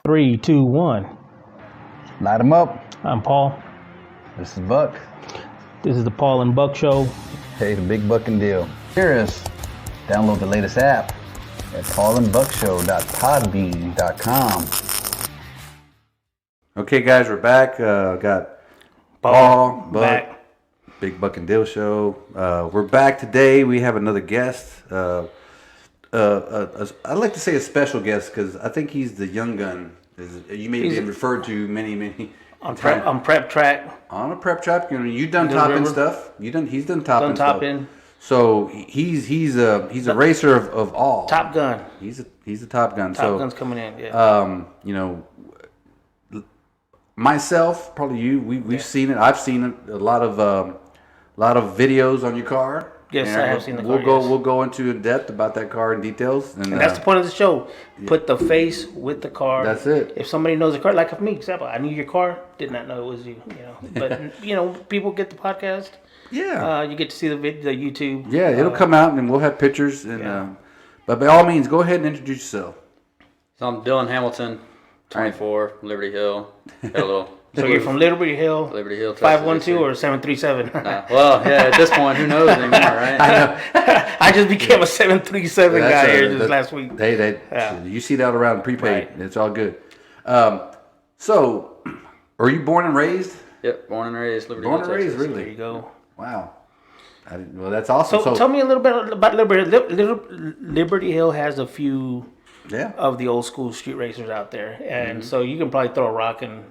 3, 2, 1. Light them up. I'm Paul. This is Buck. This is the Paul and Buck Show. Hey, the big bucking deal. Hear us. Download the latest app at paulandbuckshow.podbean.com. Okay, guys, we're back. Got Paul, Buck, back. Big Buck and Deal Show. We're back today. We have another guest. I'd like to say a special guest because I think he's the young gun. You may be referred to many on prep track. On a prep track. You've done topping stuff. He's done topping stuff. So he's a racer of all. Top Gun. He's a Top Gun. Top Gun's coming in. Yeah. Myself, probably you. We've seen it. I've seen it. A lot of videos on your car. Yes, I have seen the car. We'll go into in depth about that car in details. And that's the point of the show. Put the face with the car. That's it. If somebody knows the car, like me, example, I knew your car, did not know it was you. But people get the podcast. Yeah. You get to see the YouTube. Yeah, it'll come out and we'll have pictures. And but by all means, go ahead and introduce yourself. So I'm Dylan Hamilton, 24, Liberty Hill. Got a little. So you're from Liberty Hill? Liberty Hill, 512 or 737? Well, yeah, at this point, who knows anymore, right? I know. I just became a 737 guy here just last week. You see that around prepaid. Right. It's all good. So, are you born and raised? Yep, born and raised Liberty Hill, Texas. Born and raised, really? There you go. Wow. Well, that's awesome. So tell me a little bit about Liberty. Liberty Hill has a few of the old school street racers out there, and so you can probably throw a rock and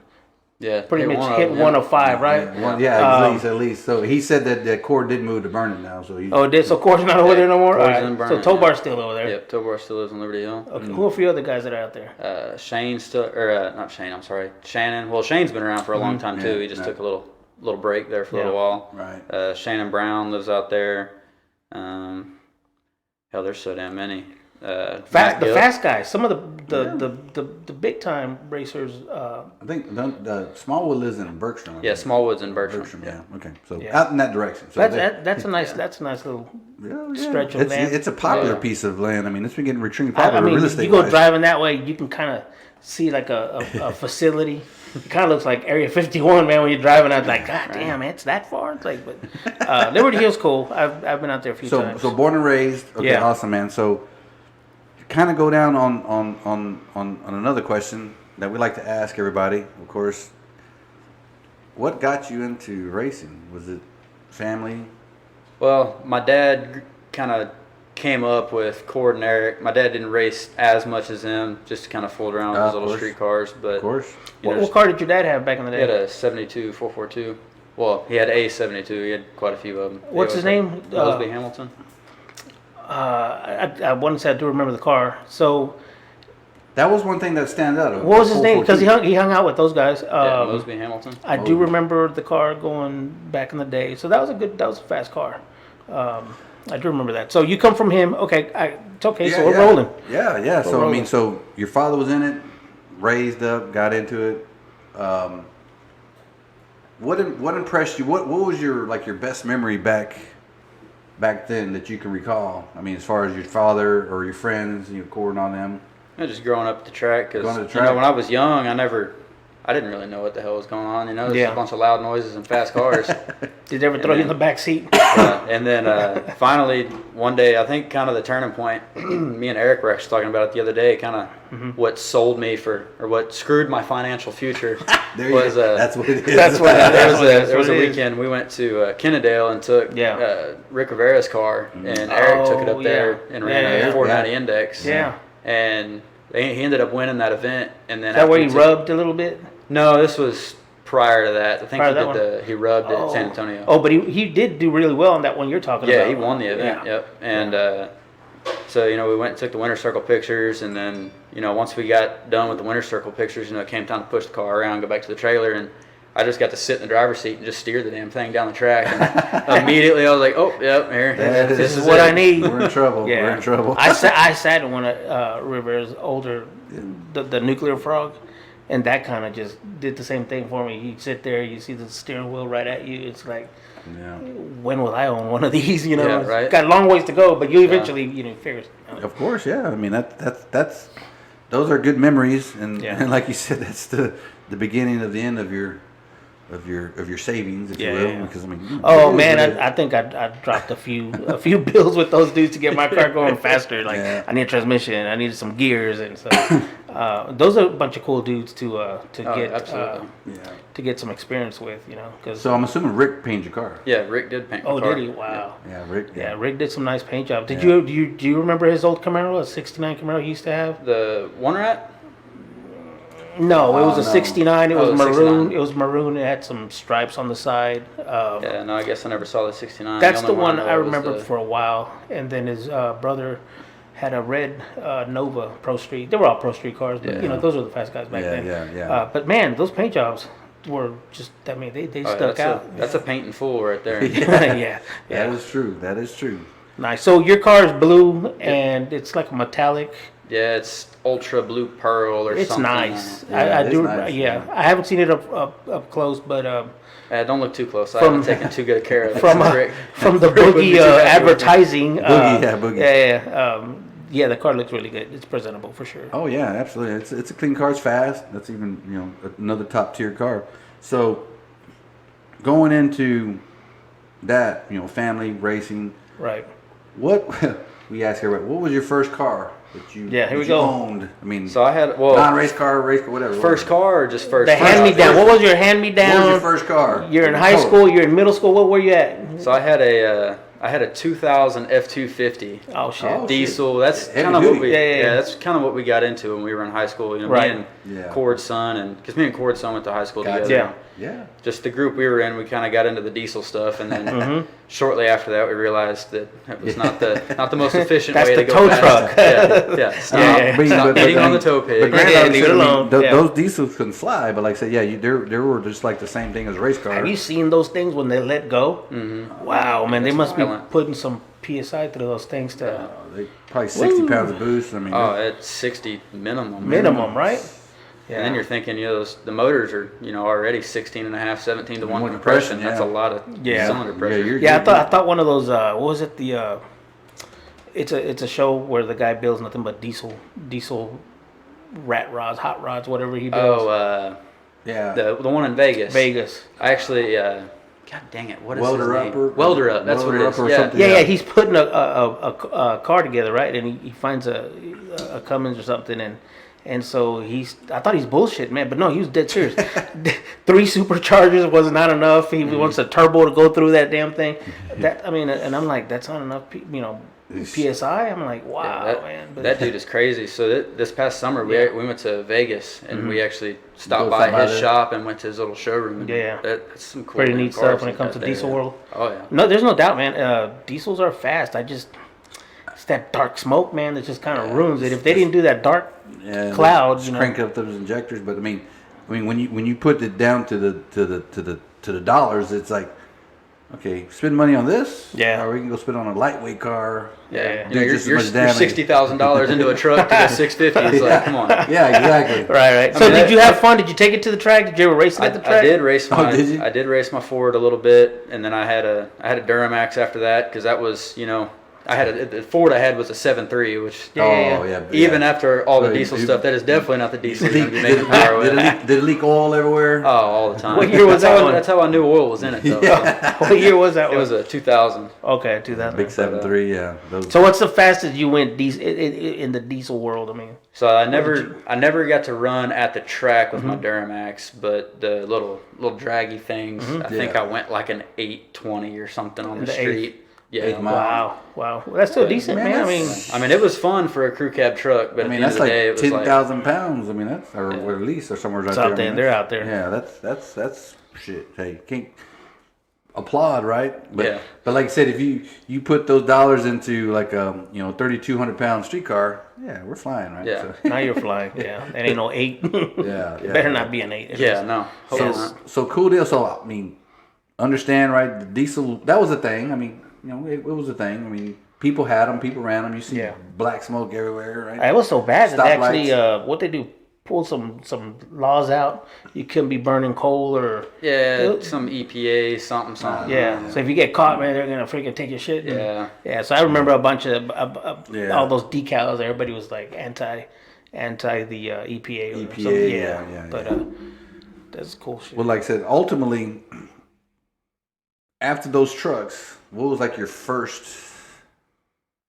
pretty much hit one of five, right? At least. So he said that the Cord did move to Vernon now. So it did. So Cord's not over there no more. Right. So Tobar's still over there. Yep, Tobar still lives in Liberty Hill. Okay. Who are a few other guys that are out there? Shane's still, or not Shane. I'm sorry, Shannon. Well, Shane's been around for a long time too. He just took a little break there for a little while. Right. Shannon Brown lives out there. There's so damn many. The fast guys. Some of the big time racers. I think the Smallwood lives in Bergstrom. Yeah, Smallwood's in Bergstrom. Yeah. Okay. So out in that direction. So that's a nice little stretch of land. It's a popular piece of land. I mean, it's been getting extremely popular real estate. You go driving that way, you can kind of see like a facility. It kind of looks like Area 51, man. When you're driving out, like, God damn, it's that far. It's like, but Liberty Hill's cool. I've been out there a few times. So born and raised. Okay, awesome, man. So kind of go down on another question that we like to ask everybody. Of course, what got you into racing? Was it family? Well, my dad kind of came up with Cord and Eric. My dad didn't race as much as them, just kind of fooled around with his little street cars. But of course. What car did your dad have back in the day? He had a 72 442. Well, he had a 72. He had quite a few of them. What's his name? Mosby Hamilton. I want to say I do remember the car. So that was one thing that stands out. What was his name? Because he hung out with those guys. Mosby Hamilton. I do remember the car going back in the day. So that was a fast car. I do remember that. So you come from him. Okay, it's okay. So we're rolling. Yeah. So rolling. I mean, so your father was in it, raised up, got into it. What impressed you? What was your best memory back then that you can recall? I mean, as far as your father or your friends, Cord on them. Just growing up at the track, because when I was young, I didn't really know what the hell was going on. There's a bunch of loud noises and fast cars. Did they ever throw you in the back seat? And then finally, one day, I think kind of the turning point, me and Eric were actually talking about it the other day, kind of what sold me or what screwed my financial future was... that's what it is. There was a weekend, we went to Kennedale and took Rick Rivera's car, and Eric took it up there and ran a 490 Index. Yeah. And he ended up winning that event. And then is that where he rubbed a little bit? No, this was prior to that. I think he rubbed at San Antonio. Oh, but he did do really well on that one you're talking about. Yeah, he won the event. Yeah. Yep. And so we went and took the winner's circle pictures, and then once we got done with the winner's circle pictures, it came time to push the car around, go back to the trailer, and I just got to sit in the driver's seat and just steer the damn thing down the track. And immediately I was like, oh, yep, here. This is what I need. We're in trouble. Yeah. We're in trouble. I sat in one of Rivera's older, the nuclear frog, and that kind of just did the same thing for me. You sit there, you see the steering wheel right at you. It's like, when will I own one of these? Yeah, right. It's got a long ways to go, but you eventually, figure it out. Of course, yeah. I mean, that's those are good memories, and, Yeah. and like you said, that's the beginning of the end of your savings, if you will. Yeah. Because I mean, Oh man, I think I dropped a few bills with those dudes to get my car going faster. Like Yeah. I need a transmission, I needed some gears, and so those are a bunch of cool dudes to get absolutely. to get some experience with, you know. Cause So I'm assuming Rick painted your car. Yeah, Rick did paint my oh, car. did he? Wow. Yeah, Rick. Yeah, Rick did some nice paint job. Did Yeah. do you remember his old Camaro, a '69 Camaro he used to have? The One Rat? No, it was a no. '69. It was Oh, the maroon. 69. It was maroon. It had some stripes on the side. Yeah, no, I guess I never saw the 69. That's the only one know I was remember the- for a while. And then his brother had a red Nova Pro Street. They were all Pro Street cars, but you know those were the fast guys back Yeah, then. yeah. But man, those paint jobs were just. I mean, they Oh, stuck that's out. that's a paint in full right there. yeah, That is true. That is true. nice. So your car is blue and it's like a metallic. Yeah, it's ultra blue pearl or It's something. nice. Yeah, I it is do. nice, Yeah, yeah. I haven't seen it up close, but Don't look too close. I From- haven't taken too good care of it. from Rick. from the Rick would be Boogie too happy with me. advertising. Boogie. Yeah, the car looks really good. It's presentable for sure. Oh yeah, absolutely. It's a clean car. It's fast. That's even another top tier car. So going into that, family racing. Right. What we ask everybody, what was your first car that you Yeah, here we that you go. owned? I mean, So I had non-race car, race car, whatever. first car or just first. The hand me down. What was your hand me down? What was your first car? You're in high Total. school. You're in middle school. What were you at? So I had a 2000 F250 Oh shit. Oh, diesel. That's Heavy kind of duty. what we Yeah. that's kind of what we got into when we were in high school. Right. Me and Yeah. Cord's son, and because me and Cord's son went to high school Gotcha. together. Yeah. Yeah. Just the group we were in, we kind of got into the diesel stuff, and then shortly after that, we realized that it was not the most efficient That's way the to go tow fast. truck. Yeah. Stop, Yeah. stop beating on the tow But pig. granted, Yeah, obviously, leave it alone. Yeah. Those diesels couldn't fly, but like I said, they were just like the same thing as a race car. Have you seen those things when they let go? Mm-hmm. Wow, man, they It's must be violent. putting some PSI through those things to They probably 60 Woo. pounds of boost. I mean, Oh, it's 60 minimum. minimum, right? And then you're thinking, the motors are, already 16 and a half, 17 to 1 One compression. compression, That's yeah. a lot of Yeah. cylinder yeah, pressure. Yeah, I thought one of those. What was it? It's a show where the guy builds nothing but diesel rat rods, hot rods, whatever he builds. yeah. the one in Vegas. Vegas. I actually, God dang it, what is Welder his up name? or- Welder Up, that's Welder what it Up is. or Yeah. something. Yeah, Yeah. he's putting a car together, right? And he finds a Cummins or something, and so I thought he's bullshit, man, but no, he was dead serious. 3 superchargers was not enough. He wants a turbo to go through that damn thing. And I'm like, that's not enough, PSI. I'm like, wow, Yeah, man. But that dude is crazy. So this past summer, we went to Vegas and we actually stopped Go by stop by his there. shop and went to his little showroom. And Yeah. that's some cool pretty damn neat cars stuff when he it comes to got there. diesel world. Oh yeah. No, there's no doubt, man. Diesels are fast. It's that dark smoke, man, that just kind of ruins it. If they didn't do that dark Yeah, cloud, just crank up those injectors. But I mean, when you put it down to the dollars, it's like, okay, spend money on this. Yeah. Or we can go spend on a lightweight car. Yeah. do just as You're much damage. $60,000 into a truck to go 650. It's like, come on. Yeah, exactly. Right. I So mean, did you have fun? Did you take it to the track? Did you ever race it at the track? I did race my. did you? I did race my Ford a little bit, and then I had a Duramax after that because that was the Ford I had was a 7.3, which even after all the Right, diesel you- stuff, that is definitely not the diesel you're Did gonna be making power with. it leak oil everywhere? Oh, all the time. What year was that one? That's how I knew oil was in it. Though. What year was that? It was a 2000. Okay, 2000. Big 7.3, yeah. Those, So what's the fastest you went in the diesel world? I mean, So I never got to run at the track with my Duramax, but the little draggy things. I think Yeah. I went like an 820 or something on the The street. Yeah. 8 mile. wow. Well, that's still decent, man. I mean, it was fun for a crew cab truck, but I mean, at the that's end of the day, it like was like 10,000 pounds. I mean, that's or at least or somewhere right it's there. out I there. mean, They're out there. Yeah, that's shit. Hey, can't applaud, right? But, Yeah. But like I said, if you put those dollars into like 3,200 pound street car, yeah, we're flying, right? Yeah. So, Now you're flying. Yeah. That ain't no 8. yeah. Better not be an 8. If yeah, it's- no. So, Hopefully not. so cool deal. So I mean, understand, right? The diesel, that was a thing. I mean, it was a thing. I mean, people had them, people ran them. You see Yeah. black smoke everywhere, right? It was so bad that they actually, Stoplights. what they do, pull some laws out. You couldn't be burning coal or Yeah, some EPA, something. yeah. So if you get caught, man, they're gonna freaking take your shit. Yeah. Yeah. So I remember a bunch of Yeah. all those decals. Everybody was like anti anti the EPA. Or EPA, something. yeah. But that's cool shit. Well, like I said, ultimately, after those trucks, what was like your first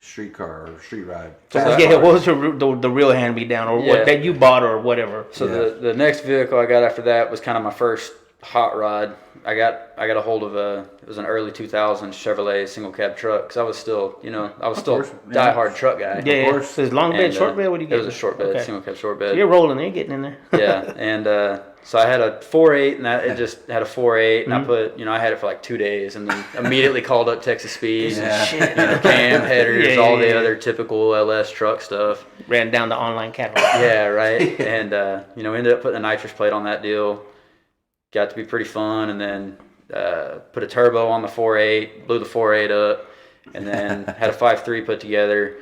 street car or street ride? What was the real hand me down or what that you bought or whatever? So the next vehicle I got after that was kind of my first hot rod. I got a hold of it was an early 2000s Chevrolet single cab truck because I was still diehard truck guy. Yeah, of course. So it's long bed, short bed. What do you get? It was a short bed, single cab short bed. So you're rolling there, getting in there. Yeah, and so I had a 4.8, and it just had a 4.8, and I put, I had it for like 2 days, and then immediately called up Texas Speed, cam headers, all the other typical LS truck stuff. Ran down the online catalog. Yeah, right. And we ended up putting a nitrous plate on that deal. Got to be pretty fun, and then put a turbo on the 4.8, blew the 4.8 up, and then had a 5.3 put together.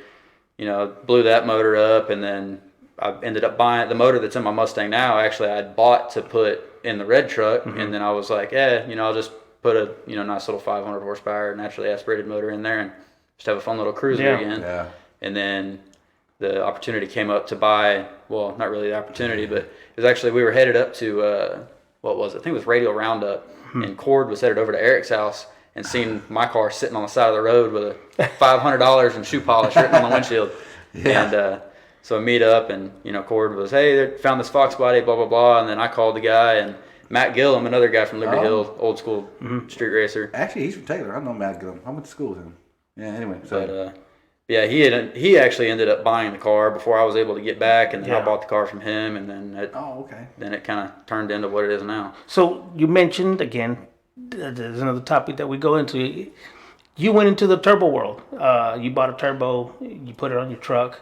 Blew that motor up, and then I ended up buying the motor that's in my Mustang now. Actually, I'd bought to put in the red truck, and then I was like, I'll just put a nice little 500 horsepower naturally aspirated motor in there and just have a fun little cruiser again. Yeah. And then the opportunity came up to buy. Well, not really the opportunity, but it was actually we were headed up to what was it? I think it was Radial Roundup, and Cord was headed over to Eric's house and seen my car sitting on the side of the road with a $500 in shoe polish written on the windshield. And so I meet up, and Cord was, hey, they found this Fox body, blah blah blah, and then I called the guy, and Matt Gillum, another guy from Liberty Hill, old school street racer. Actually, he's from Taylor. I know Matt Gillum. I went to school with him. Yeah. Anyway, so. But he actually ended up buying the car before I was able to get back, and then I bought the car from him, and then then it kind of turned into what it is now. So you mentioned again, there's another topic that we go into. You went into the turbo world. You bought a turbo. You put it on your truck.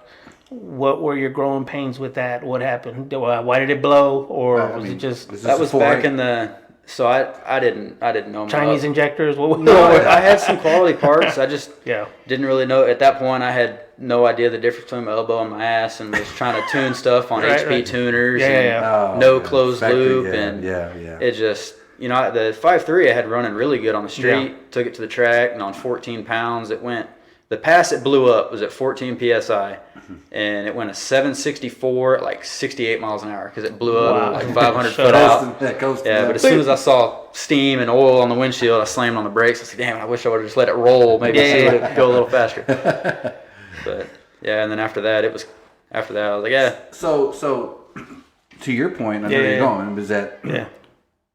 What were your growing pains with that? What happened? Why did it blow, or was it just that was back in the? So I didn't know Chinese injectors. No, I had some quality parts. I just didn't really know at that point. I had no idea the difference between my elbow and my ass, and was trying to tune stuff on HP tuners and closed loop, and it just the 5.3 I had running really good on the street. Yeah. Took it to the track, and on 14 pounds it went. The pass it blew up was at 14 psi, and it went a 764 at like 68 miles an hour because it blew up like 500 foot out. But as soon as I saw steam and oil on the windshield, I slammed on the brakes. I said, "Damn, I wish I would have just let it roll. Maybe see it go a little faster." But and then after that, I was like, So to your point, I know you're going, is that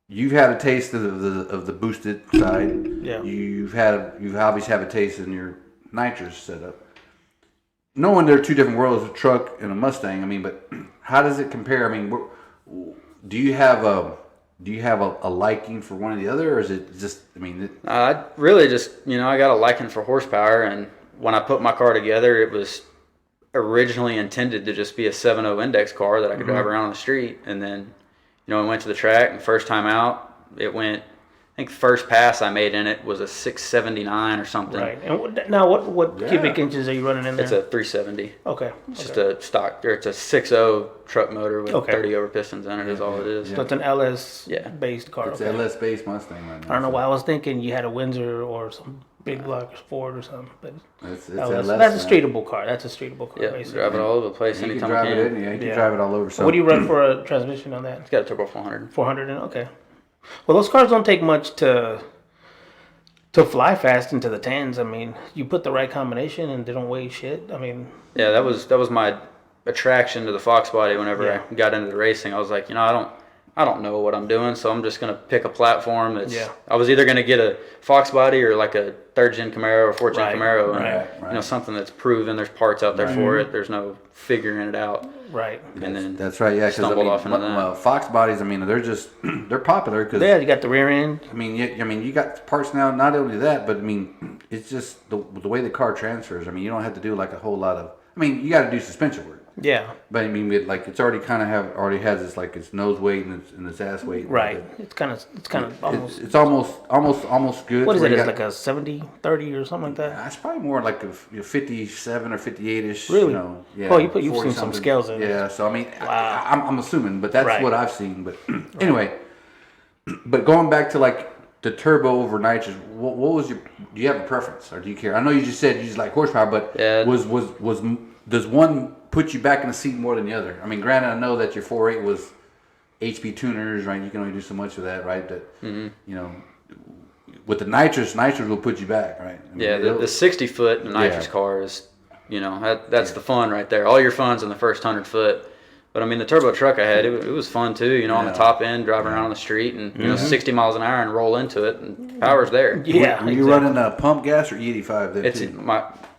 you've had a taste of the boosted side. Yeah. You've obviously have a taste in your nitrous setup. Knowing they're two different worlds, a truck and a Mustang. I mean, but how does it compare? I mean, do you have a liking for one or the other, or is it just? I mean, I really just I got a liking for horsepower, and when I put my car together, it was originally intended to just be a 7.0 index car that I could drive around on the street, and then I went to the track, and first time out, it went. I think the first pass I made in it was a 679 or something. Right. And now, what cubic inches are you running in there? It's a 370. Okay. It's just a stock, or it's a 6.0 truck motor with 30 over pistons in it. Is all it is. So it's an LS based car. It's an LS based Mustang right now. I don't know why I was thinking you had a Windsor or some big block Ford or something, but it's LS. That's a streetable car. That's a streetable car. Yeah, basically. Drive it all over the place anytime you can drive it all over. So what do you run for a transmission on that? It's got a turbo 400. 400 okay. Well, those cars don't take much to fly fast into the tens. I mean, you put the right combination and they don't weigh shit. I mean, that was my attraction to the Fox body. Whenever I got into the racing, I was like, I don't know what I'm doing, so I'm just gonna pick a platform that's. Yeah. I was either gonna get a Fox body or like a 3rd gen Camaro or 4th gen Camaro, and something that's proven. There's parts out there for it. There's no figuring it out. Right. And then that's right. Yeah. Stumbled off into that. Fox bodies. I mean, they're popular because you got the rear end. I mean, you got parts now. Not only that, but I mean, it's just the way the car transfers. I mean, you don't have to do like a whole lot of. I mean, you got to do suspension work. Yeah. But I mean, it's already already has its like its nose weight and its ass weight. Right. It's kind of almost. It's almost good. What is it? It's like a 70-30 or something like that. It's probably more like a 57 or 58ish. Really? Yeah. Oh, you've seen some scales in it. Yeah. So I mean, I'm assuming, but that's what I've seen. But anyway, but going back to like the turbo over nitrous, what was do you have a preference or do you care? I know you just said you just like horsepower, but was does one put you back in the seat more than the other? I mean, granted, I know that your 4.8 was HP tuners, right? You can only do so much with that, right? That you know, with the nitrous will put you back, right? I mean, the 60-foot nitrous car is, you know, that's the fun right there. All your fun's in the first 100 foot. But I mean, the turbo truck I had, it was fun too. You know, on the top end, driving around on the street, and you know, 60 miles an hour and roll into it, and power's there. Yeah. Were you running pump gas or E85 then? It's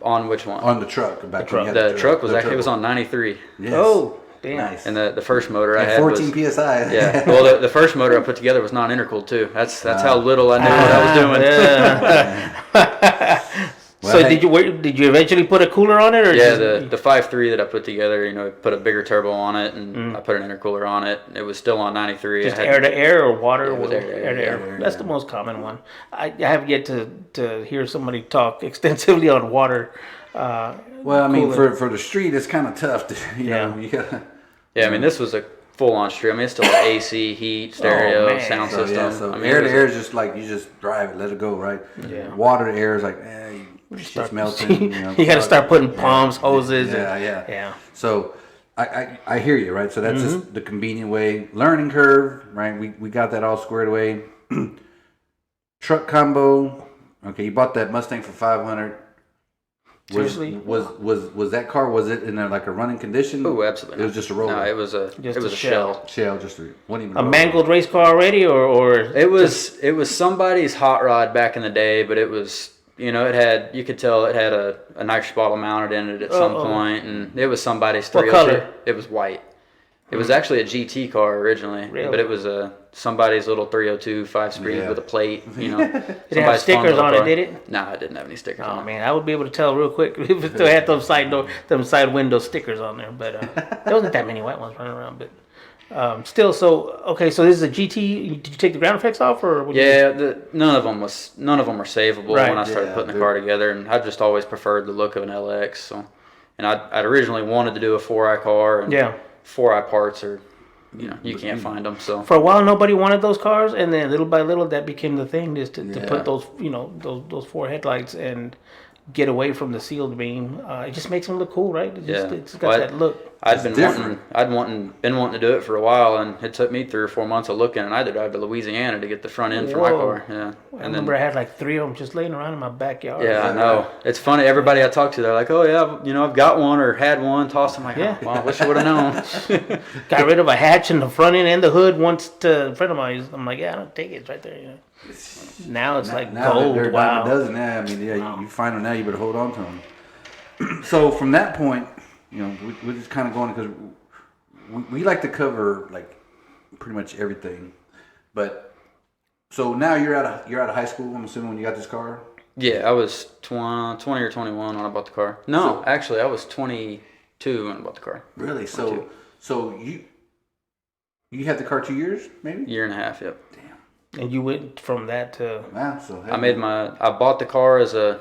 on which one? On the truck. The truck was actually on 93. Yes. Oh, damn. Nice. And the first motor I had 14 was, psi. Yeah. Well, the first motor I put together was non-intercooled too. That's how little I knew what I was doing. Yeah. So did you eventually put a cooler on it, or the 5.3 that I put together, you know, put a bigger turbo on it, and I put an intercooler on it. It was still on 93. just air to air or water? Yeah, it was air to air. That's the most common one. I have yet to hear somebody talk extensively on water. Well, I mean, for the street, it's kind of tough. You know, you gotta. Yeah, I mean, this was a full-on street. I mean, it's still like AC, heat, stereo, sound system. So I mean, air to air is just like you just drive it, let it go, right? Yeah. Water to air is like, it's just melting. You know, you got to start putting pumps, hoses. Yeah. So I hear you, right? So that's just the convenient way. Learning curve, right? We got that all squared away. Truck combo. Okay, you bought that Mustang for $500. Seriously? Was that car? Was it in like a running condition? Oh, absolutely. It was just a roller. No, it was a shell. Shell, just wasn't even a mangled race car already, or it was somebody's hot rod back in the day, but it was, you know, you could tell it had a nitrous bottle mounted in it at some point, and it was somebody's 302. What color? It was white. It was actually a GT car originally, but it was somebody's little 302 5-speed with a plate. You know, it didn't have stickers on it, did it? No, it didn't have any stickers on it. Oh man, I would be able to tell real quick if it still had those side window stickers on there. But there wasn't that many white ones running around. But still, so this is a GT. Did you take the ground effects off, or none of them were savable when I started putting the car together, and I just always preferred the look of an LX. So, and I'd originally wanted to do a 4i car, and 4i parts are, you know, you can't find them. So for a while nobody wanted those cars, and then little by little that became the thing, just to put those, you know, those 4 headlights and get away from the sealed beam. It just makes them look cool, right? It's got that look. I'd been wanting to do it for a while, and it took me 3 or 4 months of looking, and I had to drive to Louisiana to get the front end for my car. Yeah, I remember I had like 3 of them just laying around in my backyard. Yeah, I know. It's funny. Everybody I talk to, they're like, "Oh yeah, you know, I've got one or had one." Tossed them like, "Oh, well, I wish I would have known." Got rid of a hatch in the front end and the hood once to a friend of mine. I'm like, "Yeah, I don't take it. It's right there." You know. Now it's like gold. Wow. Doesn't. I mean, you find them now. You better hold on to them. So from that point, you know, we're just kind of going because we like to cover like pretty much everything. But so now you're out of high school. I'm assuming when you got this car. Yeah, I was 20 or 21 when I bought the car. No, actually, I was 22 when I bought the car. Really? So you had the car 2 years, maybe? Year and a half. Yep. And you went from that to... Wow, so I bought the car as a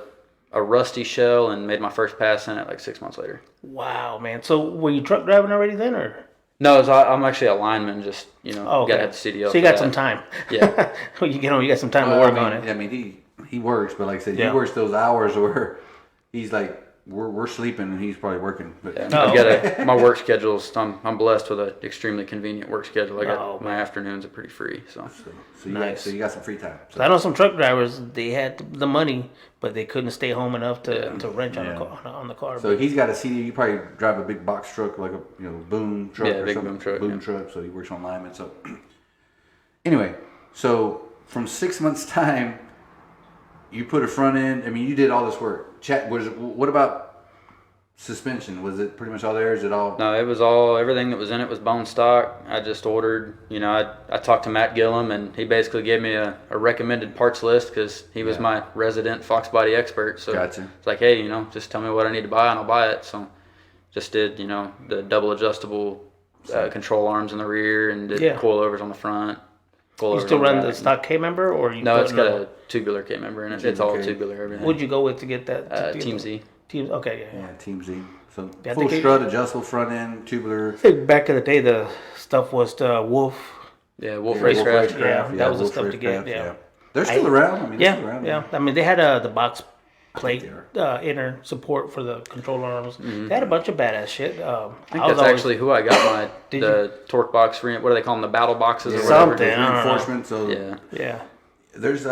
rusty shell and made my first pass in it like 6 months later. Wow, man. So were you truck driving already then, or? No, I'm actually a lineman, just, you know, got to have the CDL. So you got some time. Yeah. you got some time to work on it. I mean, he works, but like I said, he works those hours where he's like, we're sleeping and he's probably working. But my work schedule's. I'm blessed with an extremely convenient work schedule. I got my afternoons are pretty free. So you got some free time. So. I know some truck drivers, they had the money, but they couldn't stay home enough to wrench on the car. So he's got a CD. You probably drive a big box truck, like a boom truck or big something. boom truck. So he works on lineman. So anyway, so from 6 months' time, you put a front end. I mean, you did all this work. What about suspension? Was it pretty much all there? Is it all? No, it was all. Everything that was in it was bone stock. I just ordered. You know, I talked to Matt Gillum, and he basically gave me a recommended parts list because he was my resident Fox body expert. So gotcha. It's like, hey, you know, just tell me what I need to buy, and I'll buy it. So just did, you know, the double adjustable control arms in the rear, and did coilovers on the the You still run the stock K member, or you? No, it's got a tubular K member in it. It's all tubular everything. What'd you go with to get that? Team Z. Okay, yeah. Team Z. So I full strut, adjustable front end, tubular. I think back in the day, the stuff was Wolf. Yeah, Wolf Racecraft. Yeah, that was the stuff to get. Yeah. They're still around. I mean, they're still around. Yeah. I mean, they had the box plate inner support for the control arms. Mm-hmm. They had a bunch of badass shit. I think that's actually who I got the torque box. What do they call them? The battle boxes or whatever. Something. Reinforcement. So yeah. There's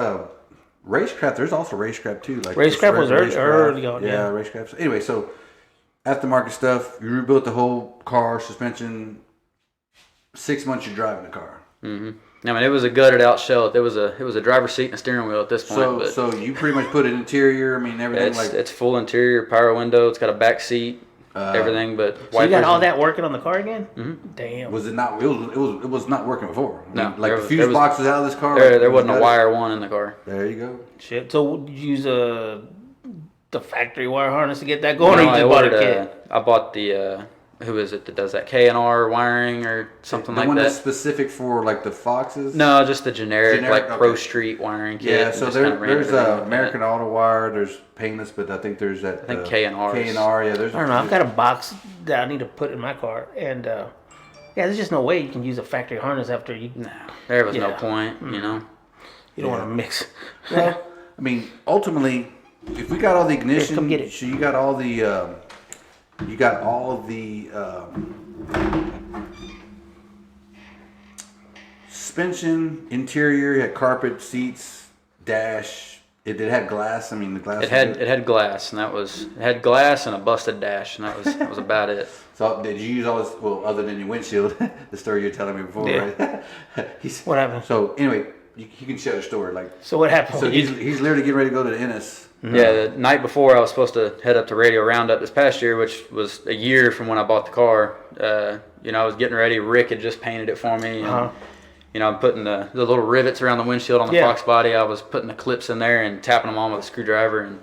racecraft. There's also racecraft too. Like racecraft was early on. Yeah, racecraft. So anyway, so aftermarket stuff. You rebuilt the whole car, suspension. 6 months you're driving the car. Mm-hmm. I mean, it was a gutted out shell. It was a driver's seat and a steering wheel at this point. So you pretty much put it interior. I mean, everything it's full interior, power window. It's got a back seat, everything. But so you got all that working on the car again? Mm-hmm. Damn. Was it not? It was not working before. I mean, No, like the fuse box was out of this car. There wasn't a wire one in the car. There you go. Shit. So did you use the factory wire harness to get that going, or you I just bought a kit? I bought the. Who is it that does that? K&R wiring or something like that? The one that's specific for like the Foxes? No, just the generic Pro Street wiring kit. Yeah, so there's American Auto Wire, there's painless, but I think there's that. I think K&R. K&R, yeah. There's I don't know. I've got a box that I need to put in my car, and there's just no way you can use a factory harness after you. No, there was no point, you know. You don't want to mix. Well, I mean, ultimately, if we got all the ignition, come get it. so you got all the. You got all of the suspension, interior, you had carpet, seats, dash. It had glass. I mean, the glass. It had glass, and it had glass and a busted dash, and that was about it. So did you use all this? Well, other than your windshield, the story you were telling me before, right? What happened? So anyway, you can share the story. Like, so what happened? So he's literally getting ready to go to the Ennis. Mm-hmm. Yeah, the night before I was supposed to head up to Radio Roundup this past year, which was a year from when I bought the car. I was getting ready. Rick had just painted it for me. And, I'm putting the little rivets around the windshield on the Fox body. I was putting the clips in there and tapping them on with a screwdriver. And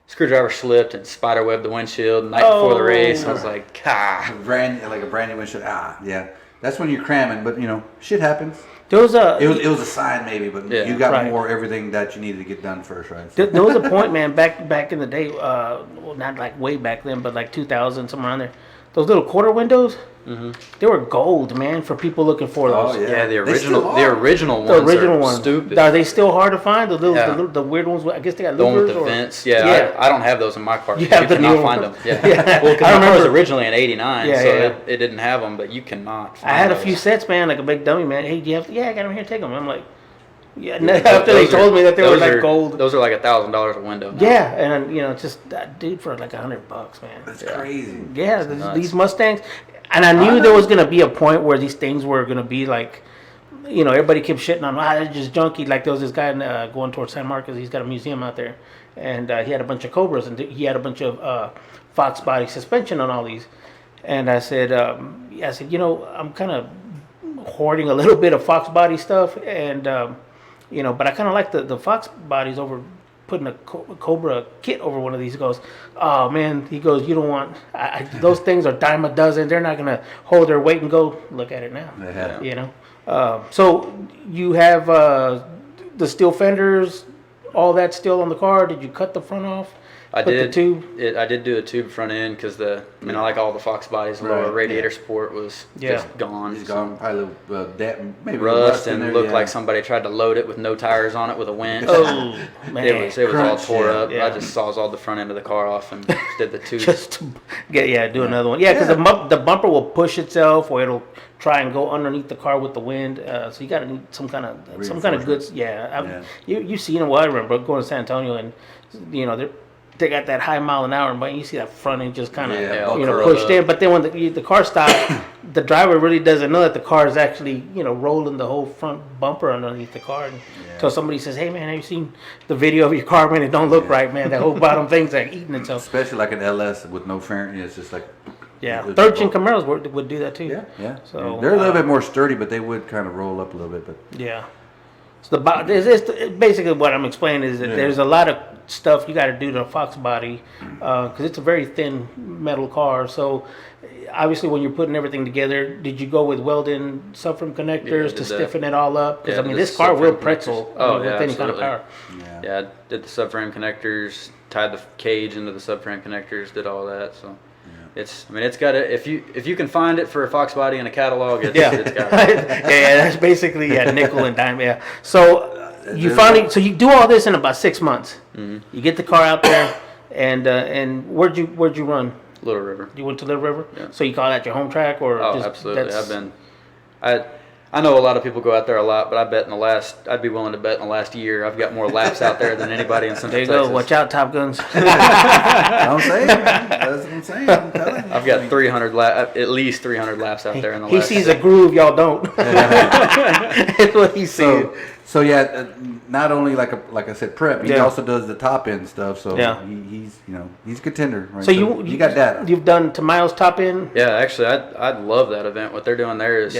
screwdriver slipped and spiderwebbed the windshield the night before the race. I was like, a brand new windshield. Yeah. That's when you're cramming, but shit happens. There was it was a sign maybe, but you got more everything that you needed to get done first, right? So. There was a point, man, back in the day, well, not like way back then, but like 2000, somewhere around there. Those little quarter windows, they were gold, man, for people looking for those. Oh yeah, the original ones. The original ones. Stupid. Are they still hard to find? The weird ones. I guess they got the one louvers with the vents. Yeah. I don't have those in my car. You have the cannot new find one. them. Yeah. Well, because my car was originally an '89, it didn't have them, but you cannot find I had those. a few sets, man, like a big dummy, man. Hey, do you have? I got them here. Take them. I'm like, after they told me that they were like gold. Those are like $1,000 a window now. Yeah, and just that dude for like $100, man. That's crazy. Yeah, these Mustangs. And I knew there was gonna be a point where these things were gonna be like, everybody kept shitting on, they're just junky. Like there was this guy going towards San Marcos. He's got a museum out there, and he had a bunch of Cobras, and he had a bunch of Fox body suspension on all these. And I said, I'm kind of hoarding a little bit of Fox body stuff, and but I kind of like the Fox bodies over putting a Cobra kit over one of these. He goes, oh man, you don't want, those things are dime a dozen. They're not gonna hold their weight. And go look at it now. So you have the steel fenders, all that still on the car. Did you cut the front off? I did. The tube? I did do a tube front end because I like all the Fox bodies. The lower radiator support was just gone. It's gone. Probably maybe rust and looked like somebody tried to load it with no tires on it with a winch. Oh man, it was all tore up. I just sawzalled the front end of the car off and did the tube. Just to do another one. Yeah, because the bumper will push itself, or it'll try and go underneath the car with the wind. So you got to need some kind of goods. You've seen it. Well, I remember going to San Antonio, and they got that high mile an hour, but you see that front end just kind of pushed in. But then when the car stops, the driver really doesn't know that the car is actually rolling the whole front bumper underneath the car. Until somebody says, "Hey man, have you seen the video of your car? Man, it don't look right, man. That whole bottom thing's like eating itself." Especially like an LS with no fairing, it's just like. Yeah, third-gen Camaros would do that too. Yeah. So they're a little bit more sturdy, but they would kind of roll up a little bit. But yeah. So basically what I'm explaining is that there's a lot of stuff you got to do to a Fox body because it's a very thin metal car. So obviously when you're putting everything together, did you go with welding subframe connectors to stiffen it all up? Because this car will pretzel with any kind of power. Yeah, I did the subframe connectors, tied the cage into the subframe connectors, did all that. So. It's got it. If you can find it for a Fox body in a catalog, it's got it. That's basically nickel and dime. Yeah. So you finally, you do all this in about 6 months. Mm-hmm. You get the car out there. And where'd you run? Little River. You went to Little River? Yeah. So you call that your home track, or Oh, just, absolutely. I know a lot of people go out there a lot, but I'd be willing to bet in the last year I've got more laps out there than anybody in Central There you Texas. go. Watch out, Top Guns. I'm saying, man. That's what I'm saying. I'm telling you. I've got 300 at least 300 laps out there in the He last. sees a groove, y'all don't. That's what he sees. So yeah, not only like I said, prep. He Yeah. also does the top end stuff. So Yeah. he's a contender. Right? So you got data. You've done Tamayo's top end. Yeah, actually, I'd love that event. What they're doing there is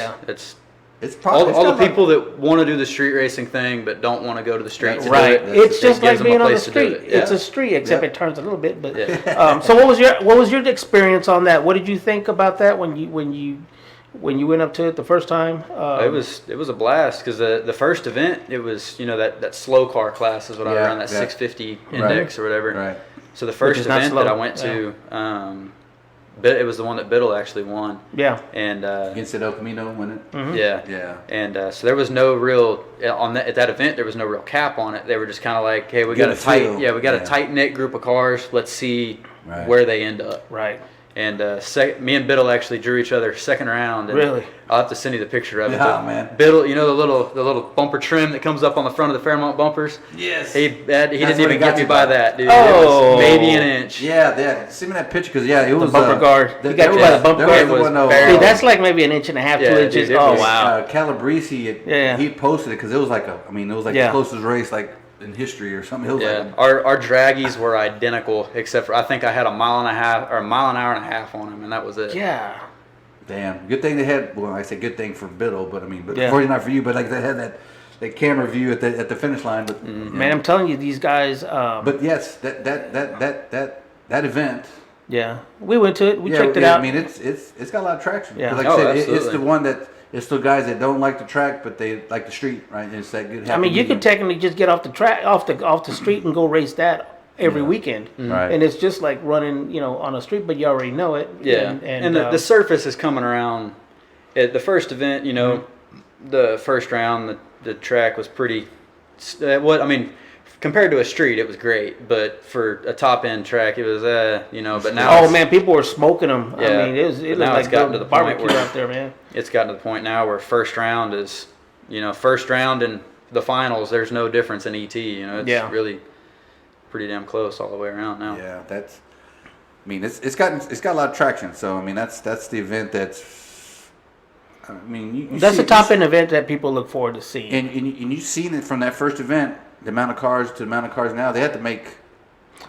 It's probably all the people that want to do the street racing thing but don't want to go to the street to Right. do it. It's just it like gives them a being on the place to do street. it. Yeah. It's a street, except Yeah. it turns a little bit. But Yeah. so what was your experience on that? What did you think about that when you went up to it the first time? It was a blast because the first event it was that slow car class is what I Yeah, run that yeah. 650 index or whatever. Right. So the first is not event slow. that I went to, it was the one that Biddle actually won. Yeah. And Against El Camino, wasn't it? yeah. Yeah. And so there was no real at that event. There was no real cap on it. They were just kind of like, hey, we got a tight knit group of cars. Let's see where they end up. Right. And me and Biddle actually drew each other second round. And Really? I'll have to send you the picture of it. Yeah, but man. Biddle, you know the little bumper trim that comes up on the front of the Fairmont bumpers. Yes. He didn't what even he got get me you by by. that, dude. Oh. It was maybe an inch. Yeah. Send me that picture because it was bumper guard. The, You got you by the bumper guard. Was was See, barely- that's like maybe an inch and a half, 2 Yeah, inches. dude, it Oh was, wow. Calabrese, Yeah. he posted it because it was like it was like Yeah. the closest race like in history or something. It was Yeah, like our draggies were identical, except for I think I had a mile and a half or a mile an hour and a half on them, and that was it. Yeah. damn. Good thing they had. Well, I say good thing for Biddle, but I mean, Yeah. not for you. But like they had that camera view at the finish line. But Man, I'm telling you, these guys. but yes, that event. Yeah, we went to it. We Yeah, checked it yeah, out. I mean, it's got a lot of traction. Yeah. 'Cause like Oh, I said, it's absolutely. the one that it's the guys that don't like the track, but they like the street, right? It's that good. I mean, you could technically just get off the track, off the street, and go race that every weekend. Right. And it's just like running, on a street, but you already know it. Yeah, and the surface is coming around. At the first event, the first round, the track was pretty. Compared to a street, it was great, but for a top end track, it was But now, Oh man, people were smoking them. Yeah. I mean, it looked Now like it's gotten to the point barbecue where- out there, man. it's gotten to the point now where first round is, first round and the finals. There's no difference in ET. It's really pretty damn close all the way around now. Yeah, that's. I mean, it's got a lot of traction. So I mean, that's the event that's. I mean, you That's see, a top end event that people look forward to seeing. And you've seen it from that first event. The amount of cars to the amount of cars now, they had to make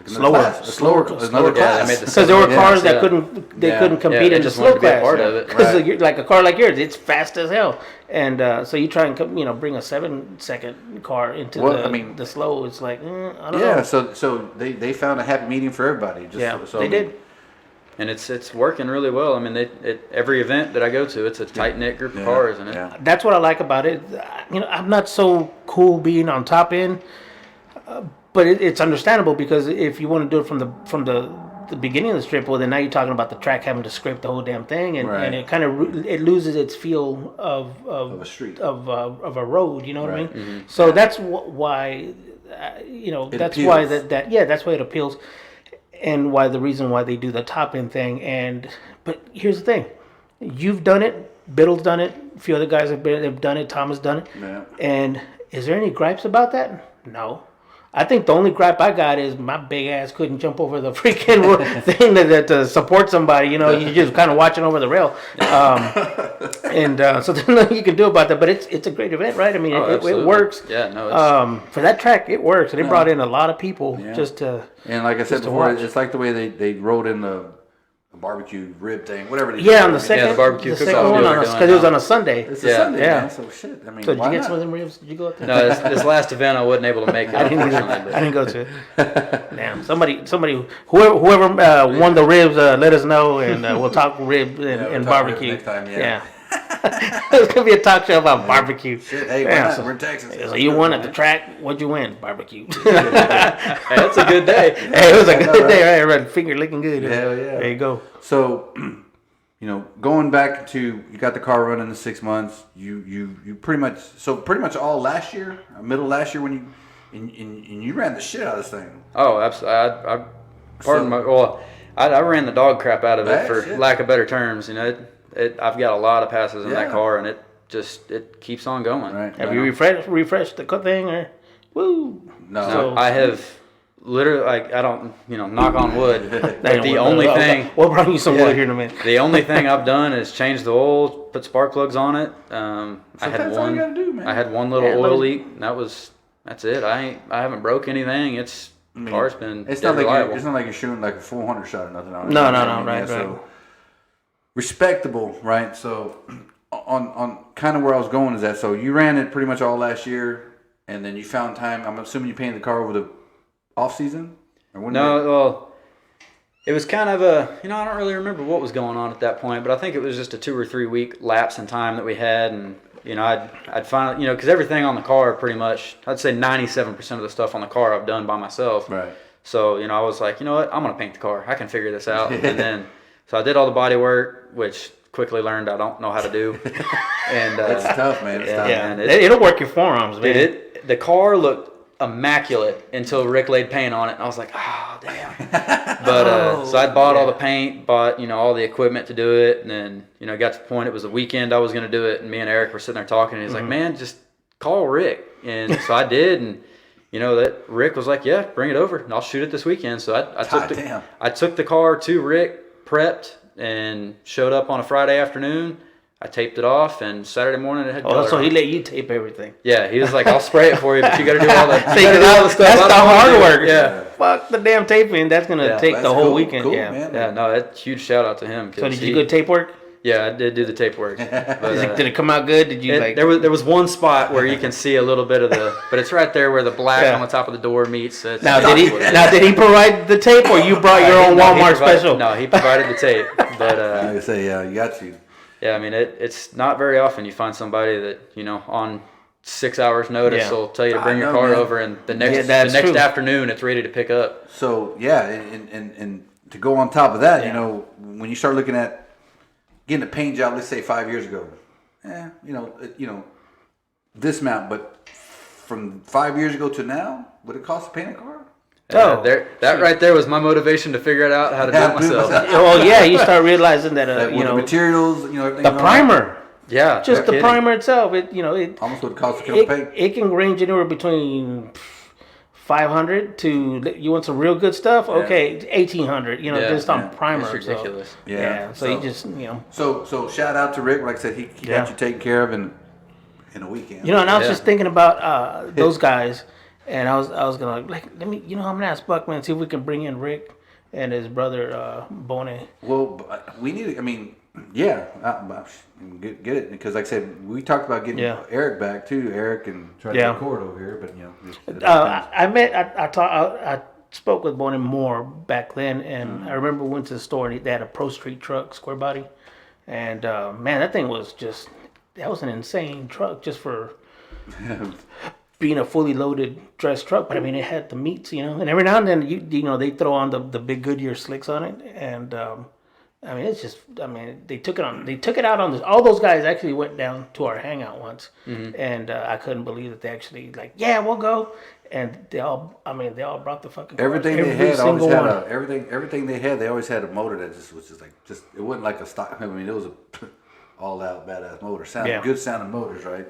like Slower another class. Yeah, they made the Because there were Yeah, cars that yeah. couldn't Yeah. couldn't compete Yeah, they in the just slow wanted to be a class. part of it. Because Right. like a car like yours, it's fast as hell, and so you try and bring a 7-second car into the slow. It's like I don't know. So they found a happy medium for everybody. They did. And it's working really well. I mean, every event that I go to, it's a tight knit group of cars, and That's what I like about it. I'm not so cool being on top end, but it's understandable because if you want to do it from the beginning of the strip, well, then now you're talking about the track having to scrape the whole damn thing, and it kind of it loses its feel of a street of a road. You know what I mean? Right. Mm-hmm. So that's why that's why appeals. that's why it appeals, and why the reason why they do the top end thing. But here's the thing, you've done it, Biddle's done it, a few other guys have done it, Tom has done it, Yeah. and is there any gripes about that? No. I think the only gripe I got is my big ass couldn't jump over the freaking thing that to support somebody. You're just kind of watching over the rail, and so there's nothing you can do about that. But it's a great event, right? I mean, it works. Yeah, no. It's, For that track, it works, and it brought in a lot of people just to. And like I said to before, watch. it's like the way they wrote in the barbecue rib thing, whatever they Yeah, did. on the second, the barbecue second cook-off one, deal they're because doing it was now. on a Sunday. It's Yeah. a Sunday, Yeah. man. So shit. I mean, So did you why get not? some of them ribs? Did you go out there? no, this last event I wasn't able to make it. I didn't either. unfortunately, I didn't go to it. Damn. Somebody, whoever won the ribs, let us know, and we'll talk rib we'll and talk rib barbecue. next time, yeah. It's gonna be a talk show about barbecue. Shit, hey, why Damn, not? so- We're in Texas. So you won at the track. What'd you win? Barbecue. Hey, that's a good day. Hey, it was a good day, right? Everybody finger licking good. Hell yeah. There you go. So, going back to you got the car running the 6 months. You pretty much all last year, middle last year when you and you ran the shit out of this thing. Oh, absolutely. I ran the dog crap out of it for shit. lack of better terms. You know, I've got a lot of passes in that Yeah. car, and it keeps on going. Right. Have you refreshed the thing or? Woo. No. So I have literally, like, I don't, knock on wood. But That ain't the what- only okay. thing, We'll bring you some wood here in a minute. the only thing I've done is change the oil, put spark plugs on it. I had that's all you gotta do, man. I had one little Yeah, oil but- leak. And that's it. I haven't broke anything. Car's been It's dead not like reliable. it's not like you're shooting like a 400 shot or nothing. On it. No, You know no, what I mean? right, Yeah, right. So respectable, right? So on kind of where I was going is that so you ran it pretty much all last year, and then you found time. I'm assuming you painted the car over the off season, or when? No, well, it was kind of I don't really remember what was going on at that point, but I think it was just a 2 or 3 week lapse in time that we had, and I'd finally, because everything on the car pretty much, I'd say 97% of the stuff on the car I've done by myself. Right. So, I was like, you know what, I'm gonna paint the car. I can figure this out. And then, so I did all the body work, which quickly learned I don't know how to do. And That's tough, man. It's tough. Yeah, and it'll work your forearms, man. the car looked immaculate until Rick laid paint on it, and I was like, oh damn. But so I bought all the paint, bought all the equipment to do it, and then got to the point it was a weekend I was going to do it, and me and Eric were sitting there talking, and he's like, man, just call Rick. And so I did, and that Rick was like, yeah, bring it over and I'll shoot it this weekend. So I took the car to Rick, prepped, and showed up on a Friday afternoon. I taped it off, and Saturday morning it had color So on he it. let you tape everything. Yeah, he was like, I'll spray it for you, but you got to do all the, See, you gotta do all the stuff. that's I the don't wanna hard do it. work. Yeah. Fuck the damn taping. That's gonna Yeah, take that's the whole cool, weekend. cool, yeah. man. Yeah, no, that's huge shout out to him. 'cause So did you do good tape work? Yeah, I did do the tape work. But, Did it come out good? Did you like? there was one spot where you can see a little bit of but it's right there where the black Yeah. on the top of the door meets. Now did he provide the tape, or you brought your own Walmart special? No, he provided the tape. But Like I say, yeah, you got you. yeah, I mean it's not very often you find somebody that on 6 hours notice Yeah. will tell you to bring I your know, car man. over, and the next that's true. afternoon it's ready to pick up. So yeah, and to go on top of that, when you start looking at getting a paint job, let's say 5 years ago, this amount, but from 5 years ago to now, would it cost to paint a car? Oh. That right there was my motivation to figure it out how to do it myself. Well, yeah, you start realizing that With the materials, everything. the primer, Yeah, just no the kidding. primer itself, it Almost what it costs to kill paint. it can range anywhere between 500 to you want some real good stuff. Okay, 1800. Just on primer. It's ridiculous. So, yeah. So you just So shout out to Rick. Like I said, he Yeah. got you taken care of in a weekend. and I was Yeah. just thinking about those guys, and I was gonna let me I'm gonna ask Buckman, see if we can bring in Rick and his brother Bonnie. Well, we need to, get it, because like I said, we talked about getting Yeah. Eric back too. Eric and try to Yeah. record over here, but I spoke with Bonnie more back then, and I remember we went to the store and they had a Pro Street truck, square body, and man, that thing was that was an insane truck just for being a fully loaded dress truck. But I mean, it had the meats, and every now and then they throw on the big Goodyear slicks on it, and I mean, it's just, they took it out on this. All those guys actually went down to our hangout once, and I couldn't believe that they actually yeah, we'll go. And they all brought the fucking cars. everything they Every had always single had one. everything they had. They always had a motor that was it wasn't like a stock. I mean, it was a all out badass motor. Good sounding motors, right?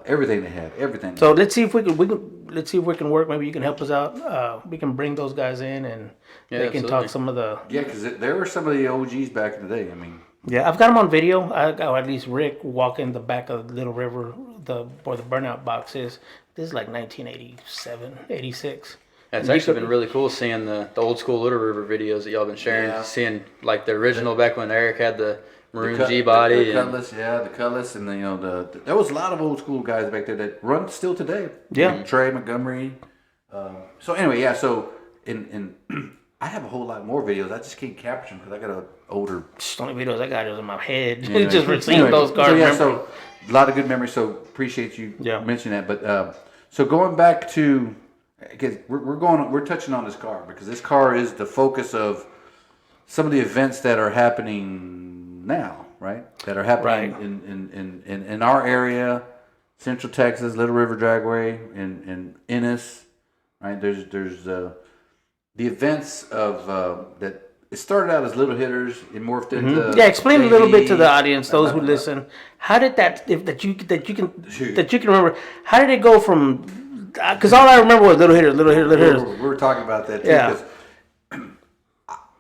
Everything they had, everything. So let's see if we can work. Maybe you can help us out. We can bring those guys in, and they can talk absolutely. some of the. Yeah, because there were some of the OGs back in the day. I mean, Yeah, I've got them on video. Or at least Rick walking the back of Little River, where the burnout box is. This is like 1987, 86. It's actually been really cool seeing the old school Little River videos that y'all been sharing. Yeah. Seeing like the original back when Eric had the maroon G body. the Cutlass, and there was a lot of old school guys back there that run still today. Yeah. Trey Montgomery. So anyway, yeah. So in I have a whole lot more videos. I just can't capture them because I got an older. Just the only videos I got is in my head. Anyway. Just for seeing Anyway, those cars. So, yeah, remember? so a lot of good memories. So appreciate you Yeah. mentioning that. But so going back to, because we're touching on this car because this car is the focus of some of the events that are happening now, right? That are happening Right. in our area, Central Texas, Little River Dragway, in Ennis, right? There's the events of that. It started out as little hitters. It morphed into Explain a little bit to the JV, audience, those who listen. How did that that you can remember? How did it go from? Because all I remember was little hitters. We were talking about that too. Yeah. Because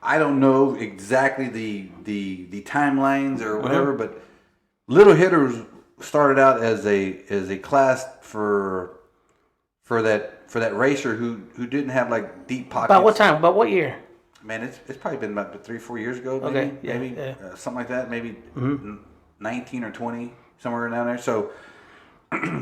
I don't know exactly the timelines or whatever, but little hitters started out as a class for that racer who didn't have like deep pockets. About what time? About what year? Man, it's probably been about 3 or 4 years ago. Maybe, something like that. Maybe 19 or 20, somewhere down there. So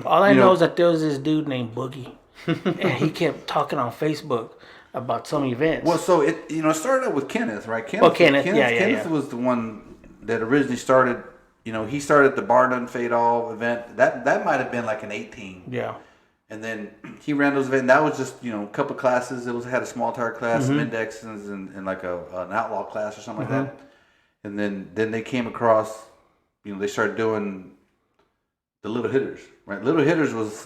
all I know is that there was this dude named Boogie, and he kept talking on Facebook about some events. Well, so it started out with Kenneth, right? Kenneth was the one that originally started. He started the Bar Done Fade All event. That might have been like an 18. Yeah. And then he ran those events. That was just a couple classes. It had a small tire class, some indexes, and like an outlaw class or something like that. And then they came across, they started doing the little hitters. Right, little hitters was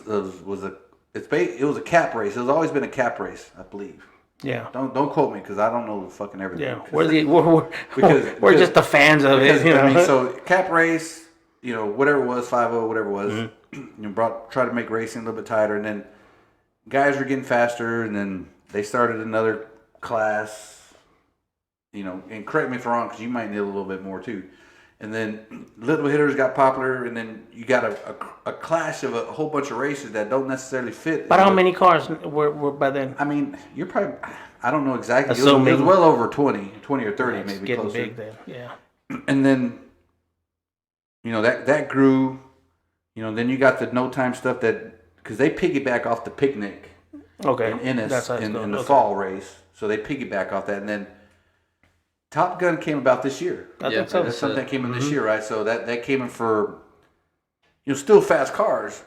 a cap race. It's always been a cap race, I believe. Yeah. Don't quote me because I don't know fucking everything. Yeah. We're just the fans of it. So cap race, whatever it was, 5-0, whatever it was. Try to make racing a little bit tighter, and then guys were getting faster, and then they started another class, and correct me if I'm wrong because you might need a little bit more too. And then little hitters got popular, and then you got a clash of a whole bunch of races that don't necessarily fit. But how many cars were by then? I mean, you're probably, I don't know exactly. It was well over 20 or 30, maybe it's getting closer. big then, yeah. And then, that grew. Then you got the no time stuff because they piggyback off the picnic. Okay. In Ennis in the fall race, so they piggyback off that, and then Top Gun came about this year. I think so. That's something that came in this year, right? So that came in for still fast cars,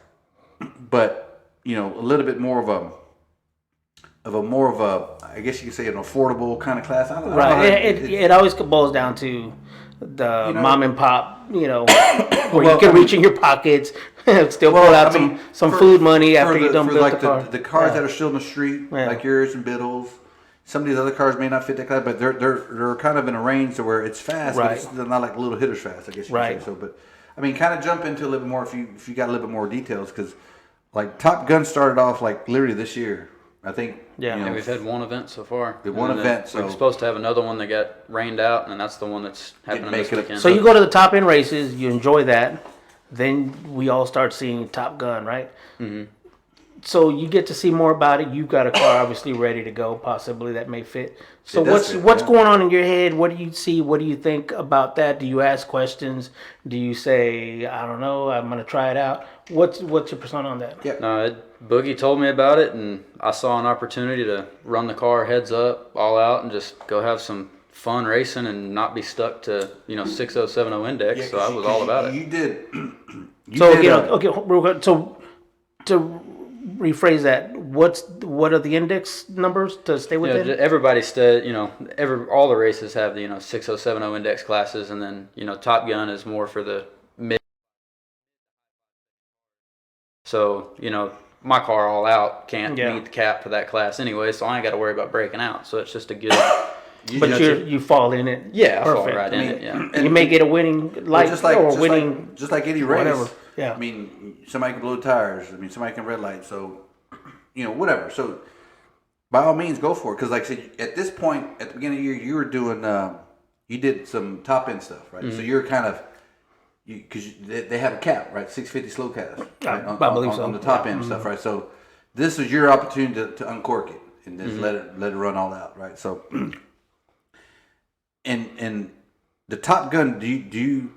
but a little bit more of a I guess you could say an affordable kind of class. I don't know It always boils down to the mom and pop, where you can reach in your pockets, still pull out some food money after you done built the car. The cars that are still in the street, like yours and Biddle's. Some of these other cars may not fit that class, but they're kind of in a range to where it's fast, but it's not like little hitters fast, I guess you could say so. But I mean, kind of jump into a little bit more if you got a little bit more details, because like Top Gun started off like literally this year, I think. Yeah, we've had one event so far. So we're supposed to have another one that got rained out, and that's the one that's happening this weekend. So you go to the top end races, you enjoy that, then we all start seeing Top Gun, right? Mm-hmm. So you get to see more about it. You've got a car obviously ready to go, possibly that may fit. So what's going on in your head? What do you see? What do you think about that? Do you ask questions? Do you say, I don't know, I'm going to try it out? What's your persona on that? Yeah. No, Boogie told me about it, and I saw an opportunity to run the car heads up, all out, and just go have some fun racing and not be stuck to 6070 index. So I was all about it. You did. Okay, real quick. So to rephrase that, what are the index numbers to stay within? Everybody all the races have the 6070 index classes, and then Top Gun is more for the mid. So my car all out can't meet the cap for that class anyway, so I ain't got to worry about breaking out. So it's just a good. You fall in it. Yeah, I fall right in it. Yeah, and you may get a winning just like any race. Whatever. Yeah. I mean, somebody can blow tires. I mean, somebody can red light. So, whatever. So, by all means, go for it. Because, like I said, at this point, at the beginning of the year, you were doing, you did some top end stuff, right? Mm-hmm. So you're kind of, because they have a cap, right? 650 slow cast, right? I believe so. On the top end stuff, right? So this is your opportunity to uncork it and just let it run all out, right? So, and the Top Gun, do you?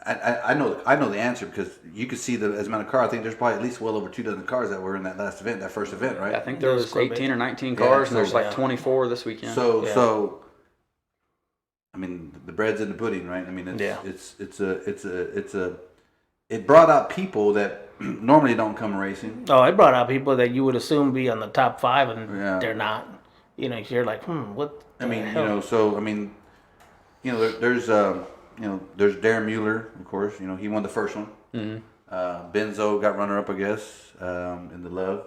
I know the answer because you could see the amount of cars. I think there's probably at least well over 24 cars that were in that last event, that first event, right? I think there was 18 or 19 cars, and there's like 24 this weekend. So, I mean, the bread's in the pudding, right? I mean, it brought out people that normally don't come racing. Oh, it brought out people that you would assume be on the top 5, and they're not. You're like, what? I mean, there's there's Darren Mueller, of course. He won the first one. Mm-hmm. Benzo got runner-up, I guess, in the Love.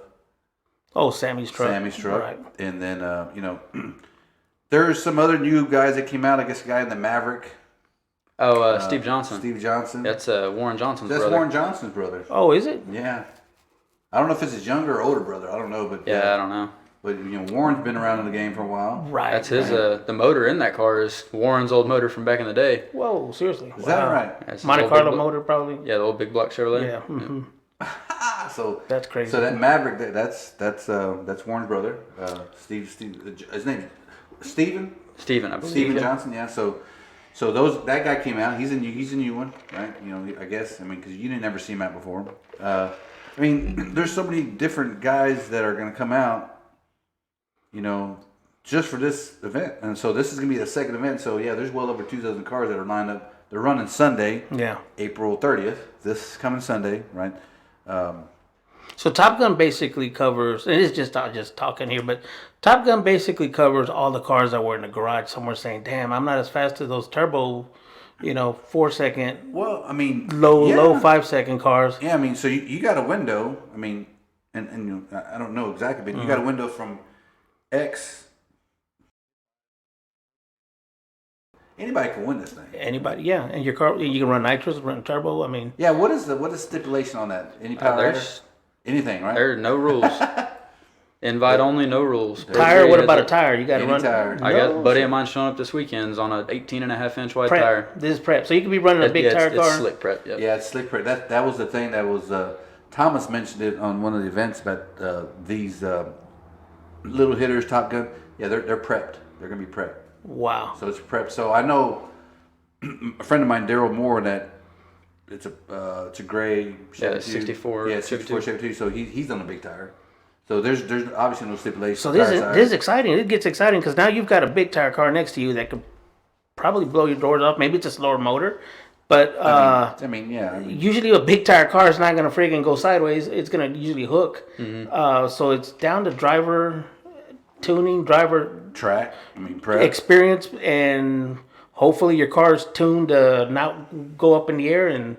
Oh, Sammy's truck. Right. And then there's some other new guys that came out. I guess a guy in the Maverick. Oh, Steve Johnson. Steve Johnson. That's Warren Johnson's brother. That's Warren Johnson's brother. Oh, is it? Yeah. I don't know if it's his younger or older brother. I don't know, but I don't know. But Warren's been around in the game for a while. Right. That's his. The motor in that car is Warren's old motor from back in the day. Whoa, seriously? Is that right? That's Monte Carlo motor, probably. Yeah, the old big block Chevrolet. Yeah. Mm-hmm. So that's crazy. So that Maverick, that's Warren's brother, Steve. His name is Steven. Steven, I believe. Steven Johnson. Yeah. So that guy came out. He's a new one, right? I guess. Because you didn't ever see him out before. There's so many different guys that are going to come out, just for this event. And so this is going to be the second event. So, yeah, there's well over 2,000 cars that are lined up. They're running Sunday, April 30th, this coming Sunday, right? So Top Gun basically covers, and it's just talking here, but Top Gun basically covers all the cars that were in the garage. Some were saying, damn, I'm not as fast as those turbo 4 second. Well, low 5 second cars. Yeah, so you got a window. And I don't know exactly, but you got a window from X. Anybody can win this thing. Anybody, yeah. And your car, you can run nitrous, run turbo. Yeah. What is stipulation on that? Any power? Anything, right? There's no rules. Invite only, no rules. Tire? What about a tire? You got to run. Tire. I got a buddy of mine showing up this weekend on an 18.5-inch wide prep. tire. This is prep, so you could be running a big tire car. It's slick prep. Yep. Yeah, it's slick prep. That was the thing that was. Thomas mentioned it on one of the events about these little hitters, Top Gun. Yeah, they're prepped. They're gonna be prepped. Wow. So it's prepped. So I know a friend of mine, Daryl Moore, that it's a gray. Yeah, 64. Yeah, 64 Chevy 2. So he's on a big tire. So there's obviously no stipulation. So this is exciting. It gets exciting because now you've got a big tire car next to you that could probably blow your doors off. Maybe it's a slower motor, but usually a big tire car is not going to friggin' go sideways. It's going to usually hook. Mm-hmm. So it's down to driver tuning, track. Prep experience, and hopefully your car's tuned to not go up in the air and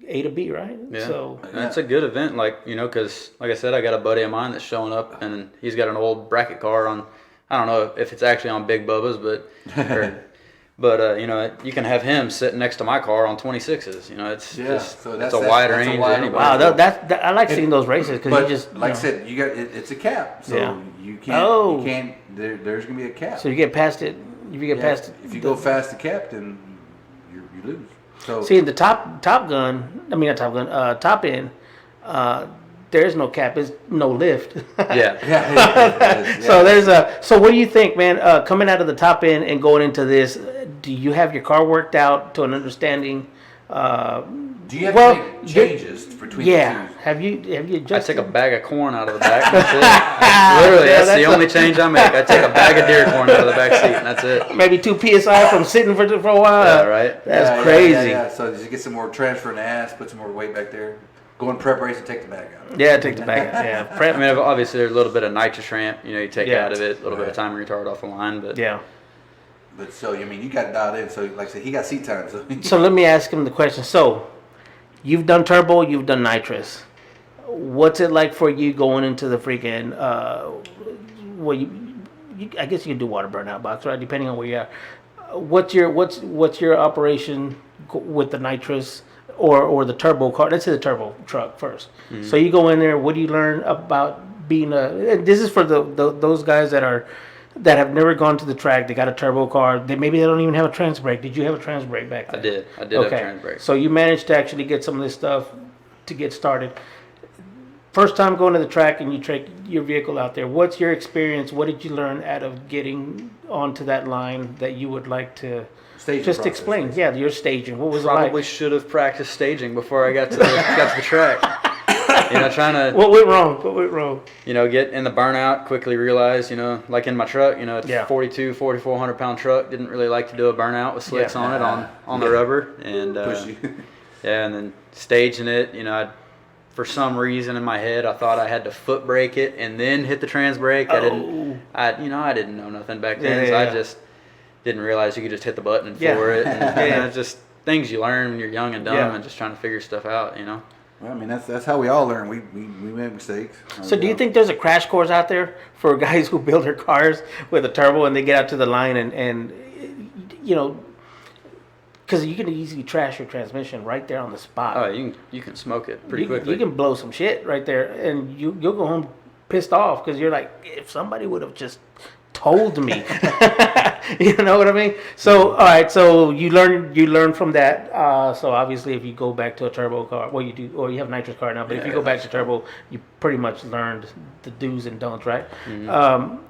A to B, right? Yeah. So it's a good event, because like I said, I got a buddy of mine that's showing up, and he's got an old bracket car on. I don't know if it's actually on Big Bubba's, but you can have him sitting next to my car on 26s. It's a wide range. Wow, that I like seeing those races because you just I said, it's a cap, so you can't. There's gonna be a cap. So you get past it. If you get past it, if you go past the cap, then you lose. So see, the top end, there is no cap. It's no lift. Yeah. So what do you think, man? Coming out of the top end and going into this, do you have your car worked out to an understanding? Do you have to make changes between the two? Have you adjusted? I take a bag of corn out of the back. That's it. Literally, that's the only change I make. I take a bag of deer corn out of the back seat, and that's it. Maybe 2 psi from sitting for a while. Yeah, right. That's crazy. Yeah. So you get some more transfer in the ass, put some more weight back there. Go in prep race and take the bag out. Yeah, take the bag out. Yeah, prep. Obviously there's a little bit of nitrous ramp. You take out of it, a little bit of timing retard off the line, but yeah. But so you got dialed in. So like I said, he got seat time. So let me ask him the question. So you've done turbo, you've done nitrous. What's it like for you going into the freaking? I guess you can do water burnout box, right? Depending on where you are. What's your operation with the nitrous or the turbo car? Let's say the turbo truck first. Mm-hmm. So you go in there. What do you learn about being this is for those guys that have never gone to the track. They got a turbo car. Maybe they don't even have a trans brake. Did you have a trans brake back then? I did have a trans brake. So you managed to actually get some of this stuff to get started. First time going to the track and you take your vehicle out there. What's your experience? What did you learn out of getting onto that line that you would like to just explain? Yeah, your staging. What was it like? Probably should have practiced staging before I got to the track. Trying to. What went wrong? Get in the burnout, quickly realize, like in my truck, it's 42, 4,400 pound truck. Didn't really like to do a burnout with slicks on it on the rubber. And, and then staging it, for some reason in my head, I thought I had to foot brake it and then hit the trans brake. I didn't know nothing back then. I just didn't realize you could just hit the button and floor it. And, just things you learn when you're young and dumb and just trying to figure stuff out, Well, I mean, that's how we all learn. We make mistakes. So do you think there's a crash course out there for guys who build their cars with a turbo and they get out to the line and you know, because you can easily trash your transmission right there on the spot. Oh, you can smoke it pretty quickly. You can blow some shit right there, and you'll go home pissed off because you're like, if somebody would have just told me. You know what I mean? So all right, so you learn from that. So obviously, if you go back to a turbo car, well, you do, or you have a nitrous car now. But if you go back to turbo, you pretty much learned the do's and don'ts, right? Mm-hmm.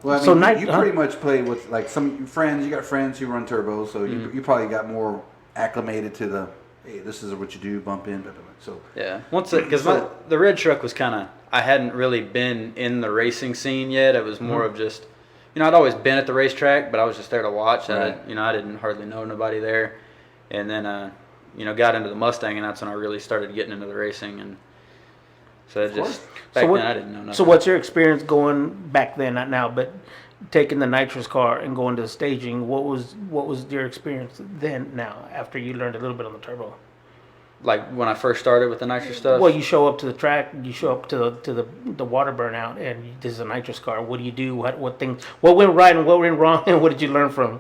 Well, I mean, you pretty much play with like some friends. You got friends who run turbos, so you probably got more acclimated to the. Hey, this is what you do. Bump in, blah, blah, blah. So yeah, because the red truck was kind of. I hadn't really been in the racing scene yet. It was more of just. I'd always been at the racetrack, but I was just there to watch. Right. I didn't hardly know nobody there. And then, got into the Mustang, and that's when I really started getting into the racing. And so then I didn't know nothing. So what's your experience going back then, not now, but taking the nitrous car and going to the staging? What was your experience then, now, after you learned a little bit on the turbo? Like when I first started with the nitrous stuff? Well, you show up to the track, you show up to the water burnout, and this is a nitrous car. What do you do? What went right and what went wrong, and what did you learn from?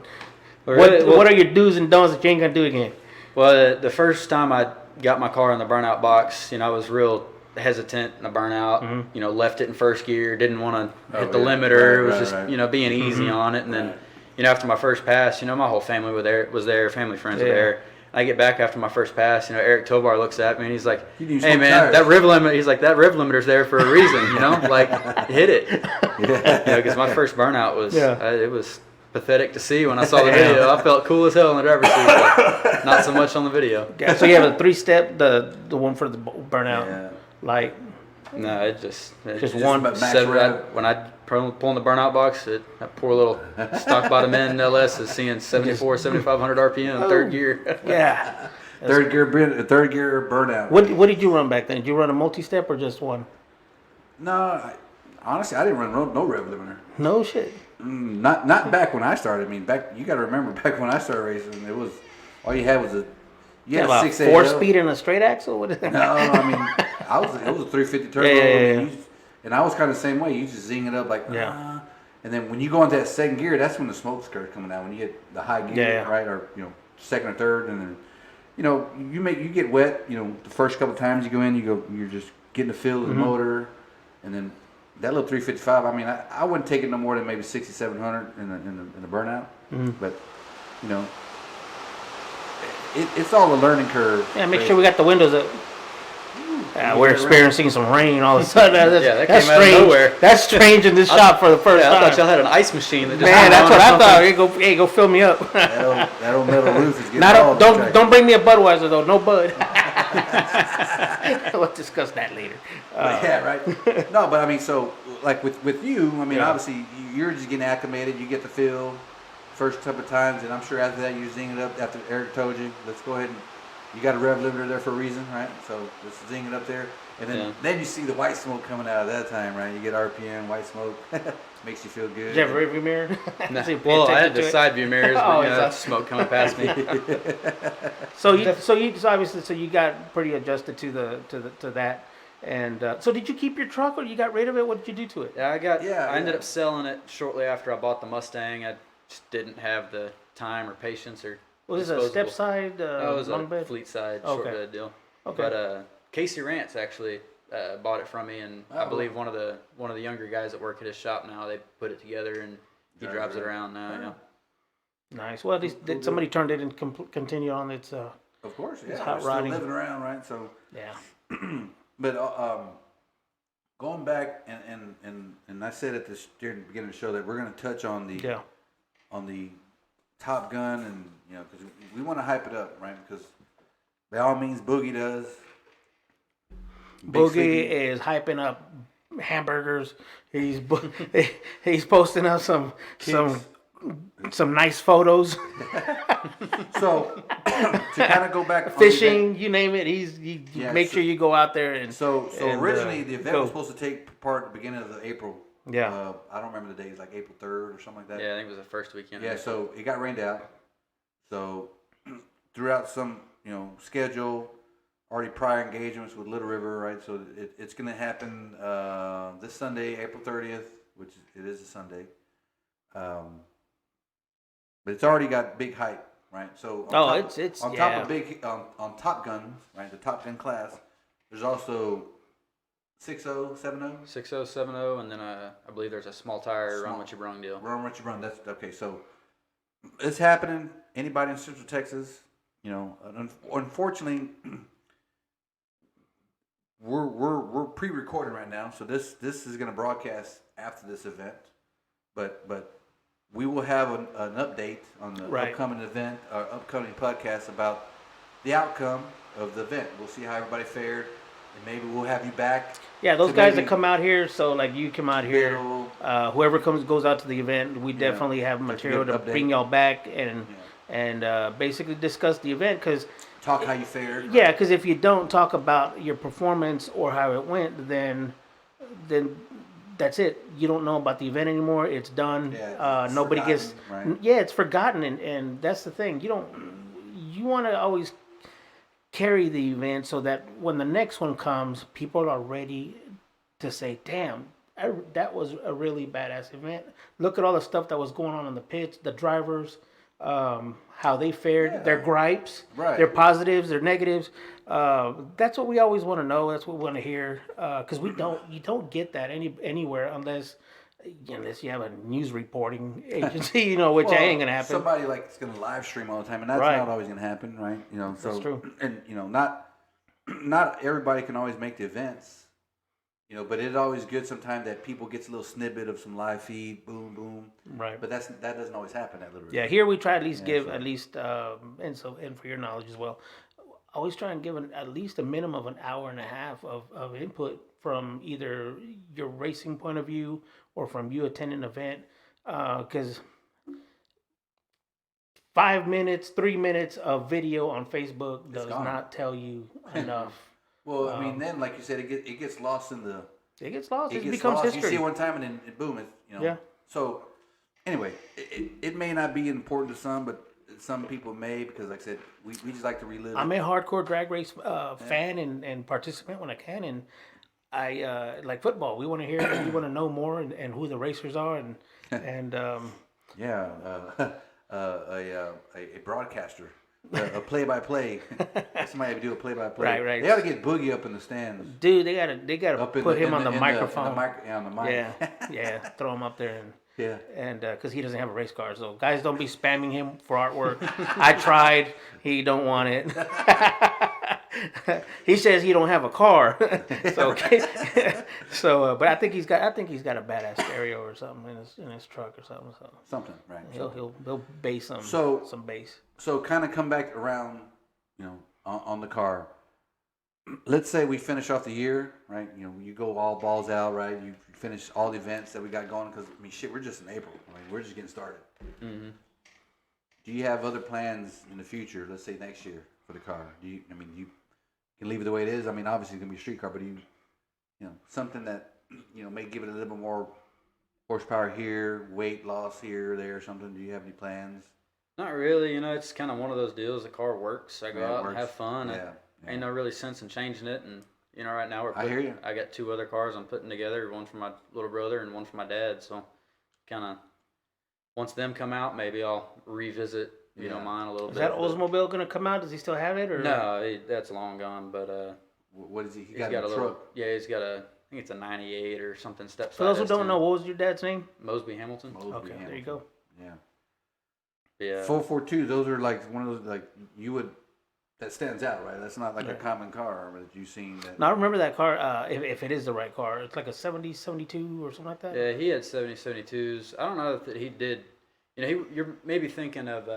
What are your do's and don'ts that you ain't gonna do again? Well, the first time I got my car in the burnout box, I was real hesitant in the burnout. Mm-hmm. Left it in first gear, didn't want to hit the limiter. It was just being easy on it, and then after my first pass, my whole family was there, family friends were there. I get back after my first pass, Eric Tovar looks at me and he's like, "Hey man, that rev limiter." He's like, "That rev limiter's there for a reason, like hit it." Yeah. Because my first burnout was it was pathetic to see when I saw the video. I felt cool as hell in the driver's seat, but not so much on the video. Yeah, so you have a 3-step, the one for the burnout, like. No, it just one. When I pull in the burnout box, that poor little stock bottom end LS is seeing 7,500 RPM, third gear. Yeah. Third gear burnout. What did you run back then? Did you run a multi-step or just one? No, honestly, I didn't run no rev limiter. No shit. Not back when I started. I mean, you got to remember, back when I started racing, it was all you had was a. You had a 6 4-speed and a straight axle. What is that? No, I mean, it was a 350 turbo. Yeah. And I was kind of the same way. You just zing it up like, and then when you go into that second gear, that's when the smoke starts coming out. When you get the high gear, right, or second or third, and then you get wet. The first couple times you go in, you're just getting the feel of the motor, and then that little 355. I mean, I wouldn't take it no more than maybe 6,700 in the burnout, but it's all a learning curve. Yeah, make sure we got the windows up. We're experiencing some rain all of a sudden. That came strange. Out of nowhere. That's strange in this shop for the first time. I thought y'all had an ice machine that just that's what I thought. Hey, go fill me up. that old metal roof is getting don't bring me a Budweiser though. No Bud. We'll discuss that later. Right. No, but I mean, so like with you, I mean, obviously you're just getting acclimated. You get the feel first couple of times, and I'm sure after that you zing it up. After Eric told you, let's go ahead and. You got a rev limiter there for a reason, right? So just zing it up there. And then you see the white smoke coming out at that time, right? You get RPM, white smoke. Makes you feel good. Did you have a rear view mirror? Well, I had the side view mirrors, but smoke coming past me. So you got pretty adjusted to that. And so did you keep your truck or you got rid of it? What did you do to it? I ended up selling it shortly after I bought the Mustang. I just didn't have the time or patience or. Was this a step side? It was a fleet side short bed deal. Okay. But Casey Rance actually bought it from me, and I believe one of the younger guys that work at his shop now, they put it together and he drives it around now. Yeah. Nice. Well, somebody turned it and continued on its. Of course, yeah. Hot rodding. Still living around, right? So. Yeah. But going back and I said during the beginning of the show that we're going to touch on the Top Gun, and because we want to hype it up, right? Because by all means, Boogie does. Boogie is hyping up hamburgers. He's posting up some nice photos. So to kind of go back, fishing, you name it. He make sure you go out there and. So originally the event was supposed to take part at the beginning of April. Yeah. I don't remember the days, like April 3rd or something like that. Yeah, I think it was the first weekend. Yeah, so it got rained out. So throughout some, schedule, already prior engagements with Little River, right? So it's going to happen this Sunday, April 30th, which it is a Sunday. But it's already got big hype, right? So it's on top of big on Top Gun, right? The Top Gun class. There's also 60, 70. 60, 70, and then I believe there's a small tire run what you brung deal. Run what you brung. That's okay. So it's happening. Anybody in Central Texas, you know, unfortunately, we're pre-recording right now, so this is going to broadcast after this event, but we will have an update on the upcoming event, upcoming podcast about the outcome of the event. We'll see how everybody fared, and maybe we'll have you back. Yeah, those guys that come out here, so like you come out here, whoever goes out to the event, we definitely have material to bring y'all back and basically discuss the event, because talk how you fared. Yeah, because if you don't talk about your performance or how it went, then that's it. You don't know about the event anymore. It's done. Yeah, it's nobody forgotten, gets. right? Yeah, it's forgotten, and that's the thing. You want to always carry the event so that when the next one comes, people are ready to say, "Damn, that was a really badass event. Look at all the stuff that was going on in the pits, the drivers." How they fared, their gripes, their positives, their negatives. That's what we always want to know. That's what we want to hear. Because you don't get that anywhere unless you have a news reporting agency, which ain't gonna happen. Somebody like is gonna live stream all the time, and that's not always gonna happen, right? So that's true. And not everybody can always make the events. But it's always good sometimes that people gets a little snippet of some live feed, boom, boom. Right. But that doesn't always happen at Little River. Yeah, here we try at least give at least, and for your knowledge as well, always try and give at least a minimum of an hour and a half of input from either your racing point of view or from you attending an event, because 5 minutes, 3 minutes of video on Facebook does not tell you enough. Well, I mean, then like you said, it gets lost in the. It gets lost. It becomes history. You see it one time and then boom, Yeah. So, anyway, it may not be important to some, but some people may, because like I said, we just like to relive. I'm a hardcore drag race fan and participant when I can, and I like football. We want to hear, we want to know more and who the racers are, and a broadcaster. A play-by-play. Somebody to do a play-by-play. Right. They ought to get Boogie up in the stands. Dude, they gotta put him on the microphone. On the mic. Yeah. Throw him up there and Yeah. because he doesn't have a race car, so guys, don't be spamming him for artwork. I tried. He don't want it. He says he don't have a car. So okay. So, but I think he's got a badass stereo or something in his truck or something. So something, right? He'll bass some bass. So kind of come back around, on the car. Let's say we finish off the year, right? You go all balls out, right? You finish all the events that we got going, because we're just in April. We're just getting started. Mm-hmm. Do you have other plans in the future? Let's say next year for the car. You can leave it the way it is. Obviously it's gonna be a street car, but something that may give it a little bit more horsepower here, weight loss here or there or something. Do you have any plans? Not really. It's kind of one of those deals. The car works. I go out and have fun. Ain't no really sense in changing it. And right now I hear you. I got 2 other cars I'm putting together. One for my little brother and one for my dad. So, kind of once them come out, maybe I'll revisit mine a little bit. Is that Oldsmobile gonna come out? Does he still have it or no? That's long gone. But what is he? He's got a little. Yeah, he's got a. I think it's a '98 or something. Step. For those who don't know, what was your dad's name? Mosby Hamilton. Okay, there you go. Yeah. Yeah. 442. Those are like one of those that stands out, right? That's not like a common car that you've seen. No, I remember that car. If it is the right car, it's like a 70, 72 or something like that. Yeah, he had 70, 72s. I don't know if he did. You're maybe thinking of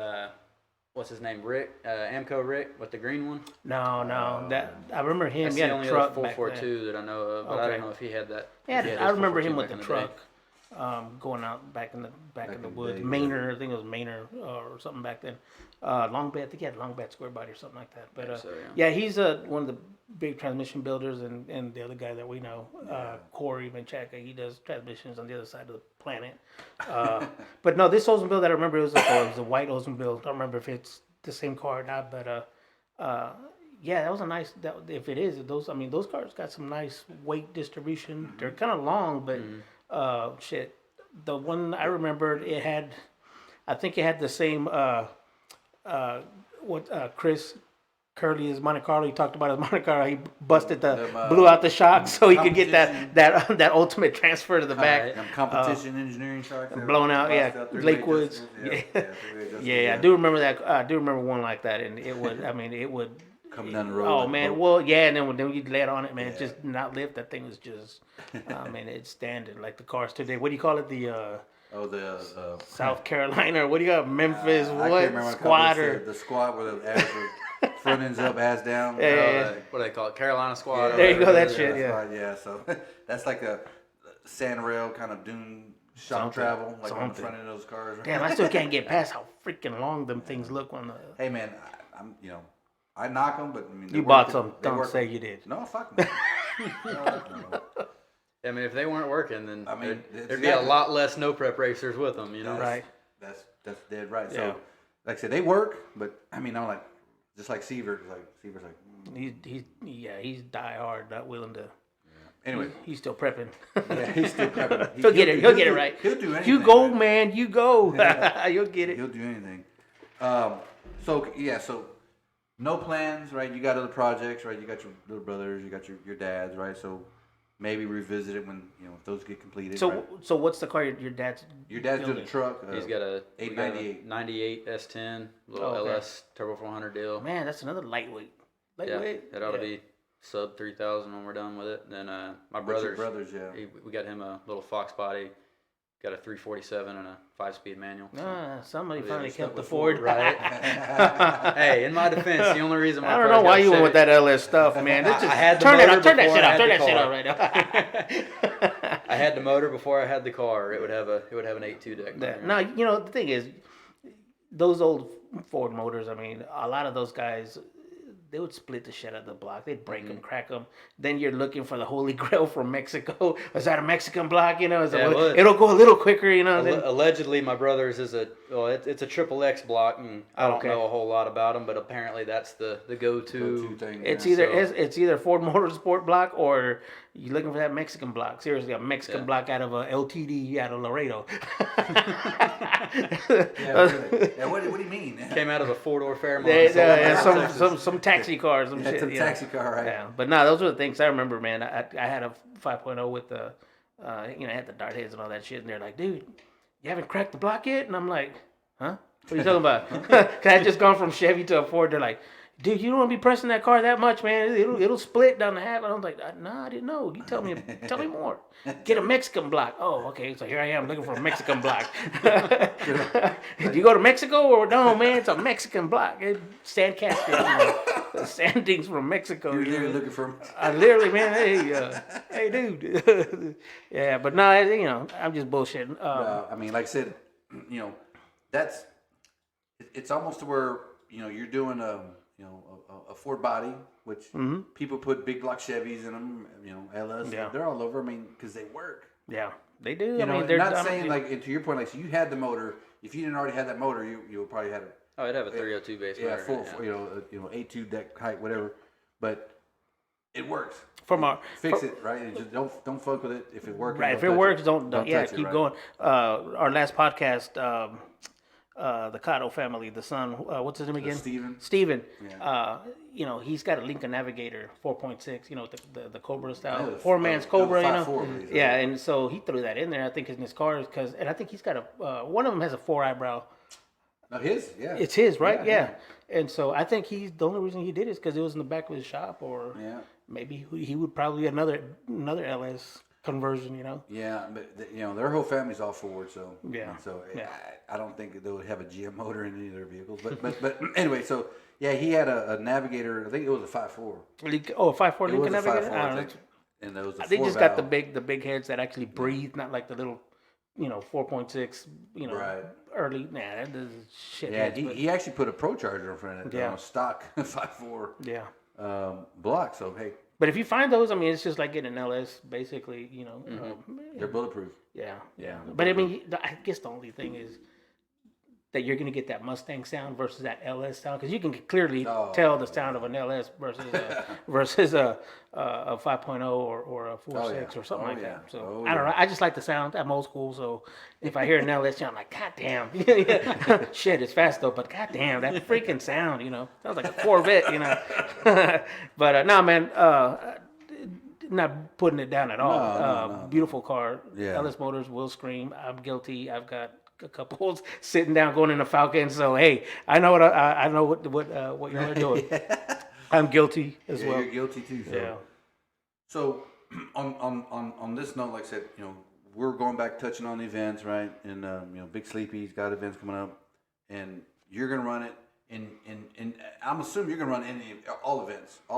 what's his name, Rick, Amco Rick with the green one. No, that I remember him. That's he had the only a truck 442 that I know of, but I don't know if he had that. Yeah, I remember him with the truck. Going out back in the woods. day, Maynard, I think it was Maynard or something back then. Long bed, I think he had long bed square body or something like that. But he's one of the big transmission builders, and the other guy that we know, Corey Menchaca, he does transmissions on the other side of the planet. But no, this Oldsmobile that I remember it was a white Oldsmobile. I don't remember if it's the same car or not, but yeah, that was a nice. That if it is those, I mean, those cars got some nice weight distribution. They're kind of long, but shit. The one I remembered, it had, I think it had the same. Chris Curley's Monte Carlo. He talked about his Monte Carlo. He busted blew out the shocks so he could get that ultimate transfer to the back. Competition engineering shocks. Blown out, Lakewoods. Yeah, I do remember that. I do remember one like that, and it would. I mean, it would. Coming down the road. Oh man, well yeah, and then you let on it, man. Just not lift. That thing was just. Man, it's standing like the cars today. What do you call it? The. South Carolina, or what do you got? Memphis, I what? Can't remember Squad the squad where the ass front ends up, ass down. What do they call it? Carolina squad. There you go, that shit, yeah. Right, yeah, so that's like a sand rail kind of dune shock travel, like on the front end of those cars. Right? Damn, I still can't get past how freaking long them things look on the. Hey man, I'm I knock them, but I mean, you bought some. Don't say you did. No, fuck no. No. I mean, if they weren't working, then I mean, there'd be a lot less no prep racers with them, you know. Right. That's dead right. So, like I said, they work, but I mean, I'm like, just like Seaver's like. He's die hard, not willing to. Yeah. Anyway, he's still prepping. Yeah, he's still prepping. He'll get it right. He'll do anything. You go, man. You go. You'll get it. He'll do anything. So no plans, right? You got other projects, right? You got your little brothers, you got your dads, right? So. Maybe revisit it when if those get completed. So right? so what's the car your dad's? Your dad's doing a truck. He's got a 898 98 S10 little LS Turbo 400 deal. Man, that's another lightweight. Yeah, it ought to be sub 3,000 when we're done with it. And then my brothers, we got him a little Fox body. Got a 347 and a 5-speed manual. Somebody finally kept the Ford. Right. Hey, in my defense, the only reason I don't know why you went with that LS stuff, man. I had the turn motor that shit before off. I Turn had that the shit car. off right now. I had the motor before I had the car. It would have an 8.2 deck. No, the thing is, those old Ford motors. I mean, a lot of those guys. They would split the shit out of the block. They'd break them, crack them. Then you're looking for the Holy Grail from Mexico. Is that a Mexican block? It'll go a little quicker. Allegedly, my brother's is it's a triple X block, and I don't know a whole lot about them, but apparently that's the go-to thing. It's either Ford Motorsport block or you're looking for that Mexican block. Seriously, a Mexican block out of a LTD out of Laredo. What do you mean? Came out of a 4-door Fairmont. Some taxi cars, some shit. Some taxi car, right? Yeah, but no, those were the things I remember, man. I had a 5.0 with the, I had the dart heads and all that shit, and they're like, dude, you haven't cracked the block yet? And I'm like, huh? What are you talking about? Cause I had just gone from Chevy to a Ford. They're like, dude, you don't want to be pressing that car that much, man. It'll split down the half. And I was like, nah, I didn't know. You tell me more. Get a Mexican block. Oh, okay. So here I am looking for a Mexican block. Do you go to Mexico or no, man? It's a Mexican block. Sand casket, sandings from Mexico. You're literally looking for. I literally, man. Hey, dude. Yeah, but no, I'm just bullshitting. No, I mean, like I said, that's it's almost to where you're doing a Ford body, which people put big block Chevys in them, LS. Yeah. They're all over. I mean, because they work. Yeah, they do. They're not saying like to your point, like so you had the motor. If you didn't already have that motor, you would probably have it. Oh, it'd have a 302 base motor. Full, 8.2 deck height, whatever. But it works. Fix it right. And just don't fuck with it if it works. Right, if it works, don't keep right? going. Our last podcast. The Cotto family, the son, what's his name again? Steven. Yeah. He's got a Lincoln Navigator 4.6, the Cobra style, poor man's Cobra, Yeah, and so he threw that in there, I think, in his cars, and I think he's got one of them has a 4 eyebrow. No, his, yeah. It's his, right? Yeah. And so I think the only reason he did it is because it was in the back of his shop, or maybe he would probably another LS conversion, Yeah, but their whole family's all Ford, so So yeah. I don't think they would have a GM motor in any of their vehicles. But anyway, so he had a Navigator. I think it was a 5.4. Oh, 5.4 Lincoln Navigator. 5.4, I think. And there was a 4 they just got the big heads that actually breathe, not like the little 4.6. Right. Early. Nah, that does shit. Yeah, he actually put a Pro Charger in front of it. Yeah. On a stock 5.4. Yeah. Block. So hey. But if you find those, I mean, it's just like getting an LS, basically. They're bulletproof. Yeah. But I mean, I guess the only thing is that you're going to get that Mustang sound versus that LS sound, because you can clearly Oh. tell the sound of an LS versus a 5.0 or a 4.6 or something like that. So I don't know. I just like the sound. I'm old school, so if I hear an LS, I'm like, God damn, shit, it's fast though, but God damn, that freaking sound, sounds like a Corvette, But no, man. Not putting it down at all. No. Beautiful car. Yeah. LS Motors will scream. I'm guilty. I've got a couple sitting down going in a Falcon. So hey, I know what y'all are doing. I'm guilty as well. You're guilty too. So. Yeah. So on this note, like I said, we're going back touching on the events, right? And Big Sleepy's got events coming up, and you're gonna run it. And I'm assuming you're gonna run all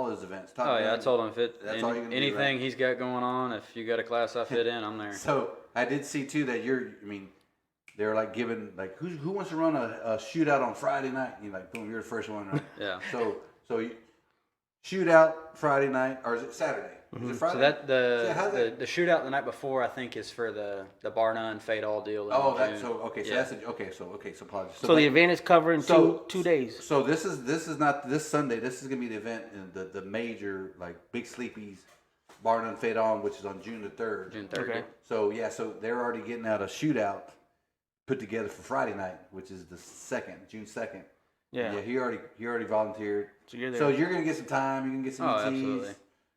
his events. Oh yeah, I told him that's all you're gonna anything do, right? he's got going on. If you got a class I fit in, I'm there. So I did see too that they're like giving like who wants to run a shootout on Friday night? And you're like, boom, you're the first one, right? Yeah. So you shootout Friday night, or is it Saturday? Is it Friday? So that the shootout the night before, I think, is for the bar none fade all deal. Oh, June. so okay, so Yeah. that's so apologies. So the event is covering two days. So this is not this Sunday. This is gonna be the event in the major like Big Sleepy's Bar None Fade On, which is on June the 3rd. June 3rd. Okay. So yeah, so they're already getting out a shootout put together for Friday night, which is the 2nd, June 2nd. Yeah. Yeah, he already volunteered. So you're there. So you're gonna get some time. You're gonna get some ETs. Absolutely.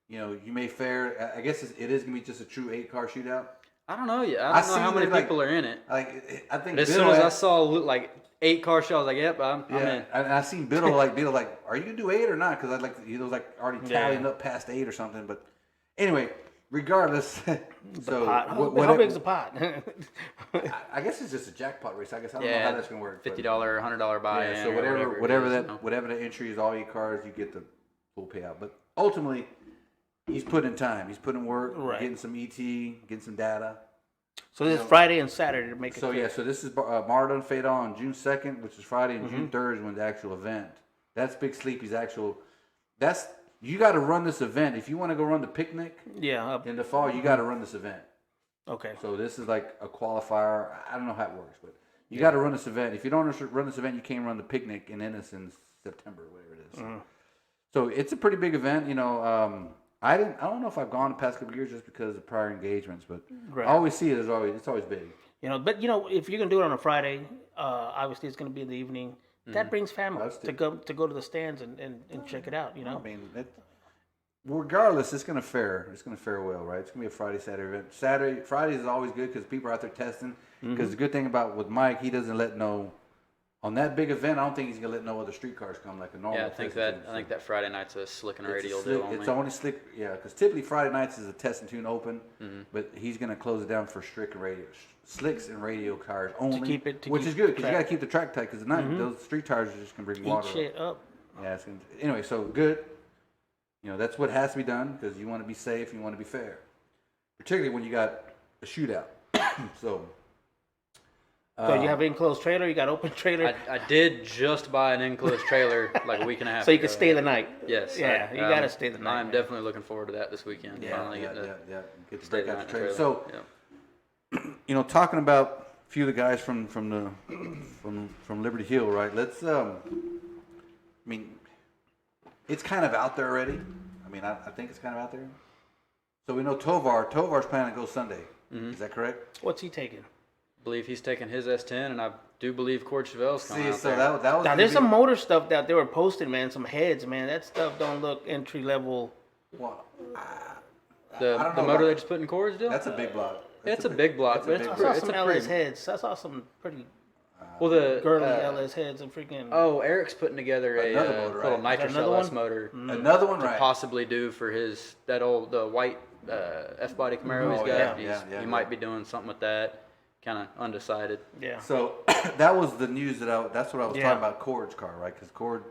You may fare. I guess it is gonna be just a true 8-car shootout. I don't know yet. I don't know how many people are in it. I think. But as soon as I saw like 8-car show, I was like, "Yep, I'm in." And I seen Biddle like, are you gonna do 8 or not? Because he was like already tallying up past 8 or something. But anyway, regardless, so how big's the pot? I guess it's just a jackpot race. I guess I don't know how that's gonna work. $50, $100 buy-in. Yeah, so whatever the entry is, all 8 cars, you get the full payout. But ultimately, he's putting in time. He's putting in work, getting some ET, getting some data. So this is Friday and Saturday to make it. So clear. yeah, so this is Bar None Fade On June 2nd, which is Friday, and June 3rd is when the actual event. That's Big Sleepy's actual. You got to run this event if you want to go run the picnic. Yeah. In the fall, you got to run this event. Okay. So this is like a qualifier. I don't know how it works, but you got to run this event. If you don't run this event, you can't run the picnic, and then it's in September, whatever it is. So it's a pretty big event. I don't know if I've gone the past couple of years just because of prior engagements, but I always see it as it's always big. But if you're gonna do it on a Friday, obviously it's gonna be in the evening. That brings family to go to the stands and check it out. I mean, regardless, it's gonna fare well, right? It's gonna be a Friday, Saturday event. Friday is always good because people are out there testing. Because the good thing about with Mike, he doesn't let on that big event. I don't think he's gonna let no other street cars come like a normal. Yeah, I think that Friday night's a slick and radial deal only. It's only slick, yeah. Because typically Friday nights is a test and tune open, but he's gonna close it down for slicks and radio cars only, which is good because you gotta keep the track tight. Because at night those street tires are just gonna bring water. Eat shit up. Yeah. Anyway, so good. That's what has to be done because you want to be safe, you want to be fair, particularly when you got a shootout. So you have an enclosed trailer? You got open trailer? I did just buy an enclosed trailer like a week and a half so you ago. can stay the night? Yes. Yeah, you got to stay the night. I'm definitely looking forward to that this weekend. Yeah. Get to break out the trailer. So, talking about a few of the guys from Liberty Hill, right? Let's it's kind of out there already. I think it's kind of out there. So we know Tovar's planning to go Sunday. Is that correct? What's he taking? I believe he's taking his S10, and I do believe Cord Chevelle's coming out there. That was now there's some motor stuff that they were posting, man. Some heads, man. That stuff don't look entry level. Well, the motor they just put in Cord's deal? That's a big block. It's a big block. I saw some LS heads. I saw some pretty girly LS heads and freaking. Oh, Eric's putting together a little nitrous LS motor. Another one, right? Possibly do for the white F-body Camaro he's got. He might be doing something with that. Kind of undecided. Yeah. So that was the news that's what I was talking about Cord's car, right? Because Cord,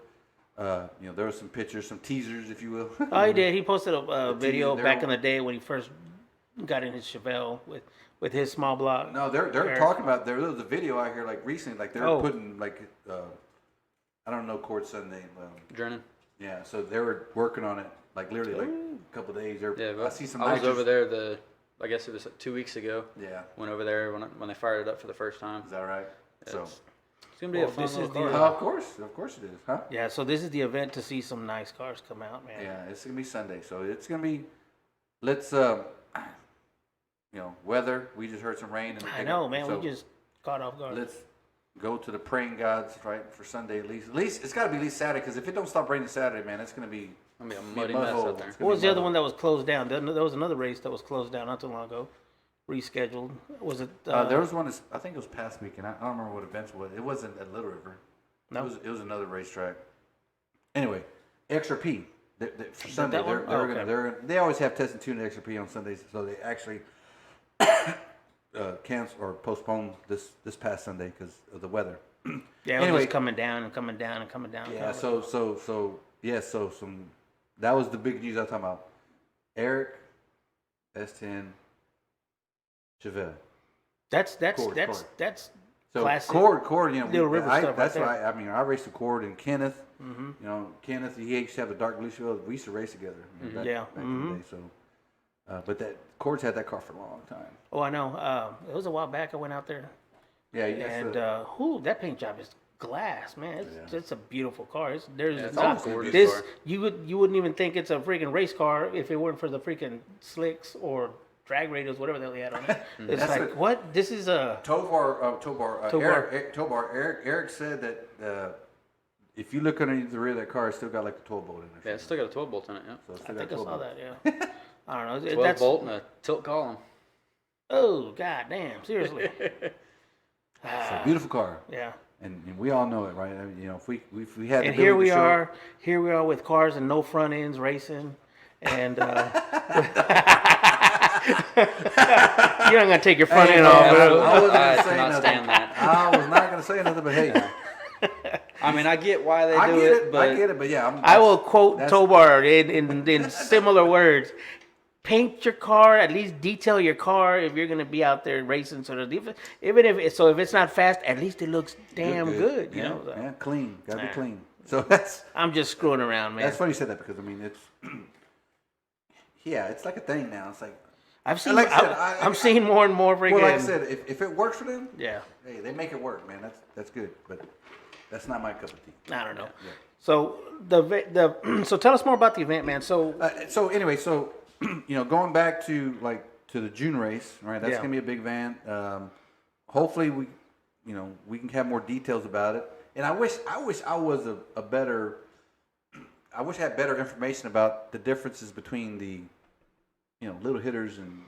there were some pictures, some teasers, if you will. Oh, he did. He posted a video back in the day when he first got in his Chevelle with his small block. No, they're talking about there was a video out here like recently, like they're putting like I don't know Cord's son name. Drennan. Yeah, so they were working on it like literally like a couple of days. I see some. I was over there I guess it was 2 weeks ago. Yeah. Went over there when they fired it up for the first time. Is that right? So It's gonna be a fun this little is the, car. Of course it is, huh? Yeah, so this is the event to see some nice cars come out, man. Yeah, it's gonna be Sunday, so it's gonna be. Let's weather. We just heard some rain. I know, man. So We just caught off guard. let's go to the praying gods, right, for Sunday at least. At least it's got to be at least Saturday, because if it don't stop raining Saturday, man, it's gonna be. It's gonna be a muddy mess hole. out there. It's gonna What was be the other mud one hole. that was closed down? There was another race that was closed down not too long ago, rescheduled. Was it? There was one. I think it was past weekend. I don't remember what events it was. It wasn't at Little River. No. It was another racetrack. Anyway, XRP. For Sunday, that one? they always have test and tune at XRP on Sundays, so they actually cancel or postpone this past Sunday because of the weather. Yeah, it was just coming down and coming down and coming down. Yeah. So some that was the big news I was talking about. Eric, S10, Chevelle. That's Cord. So classic. Cord, Little River stuff that's right why there. I mean I raced the Cord and Kenneth. Kenneth, he used to have the dark blue Chevelle. We used to race together. Back in the day. So, but that Cord's had that car for a long time. Oh, I know. It was a while back. I went out there, Yeah, and that paint job is glass, man. It's a beautiful car. it's There's always not a gorgeous this. car. You wouldn't even think it's a freaking race car if it weren't for the freaking slicks or drag radios, whatever the hell he had on it. It's That's like what? This is a Tobar. Eric said that if you look underneath the rear of that car, it's still got like a 12 bolt in there. Yeah, it's still got a 12 bolt in it. Yeah, So it's I still think got I 12 saw bolts. that. Yeah. I don't know. 12 bolt and a tilt column. Oh God damn! Seriously. It's a beautiful car, Yeah. and we all know it, right? I mean, if we had the And here ability we to show are. Here we are with cars and no front ends racing, and you're not gonna take your front end off. I bro. wasn't gonna I say cannot nothing. stand that. I was not gonna say nothing, but hey, I mean, I get why they I do get it, it. but I get it, but yeah, I will quote that's- Tobar in similar words. Paint your car, at least detail your car if you're gonna be out there racing. So that even if it's not fast, at least it looks damn good. You yeah, know. So yeah, clean, gotta be Nah. clean. So that's I'm just screwing around, man. funny you said that, because I mean it's it's like a thing now. It's like, I've seen. like I said, I'm seeing more and more freaking. well, like I said, if it works for them, Yeah. hey, they make it work, man. That's good, but that's not my cup of tea. I don't know. Yeah. So so tell us more about the event, man. So Anyway, going back to the June race, right? That's Yeah. gonna be a big event. Hopefully we can have more details about it. And I wish I was a better. I wish I had better information about the differences between the, little hitters and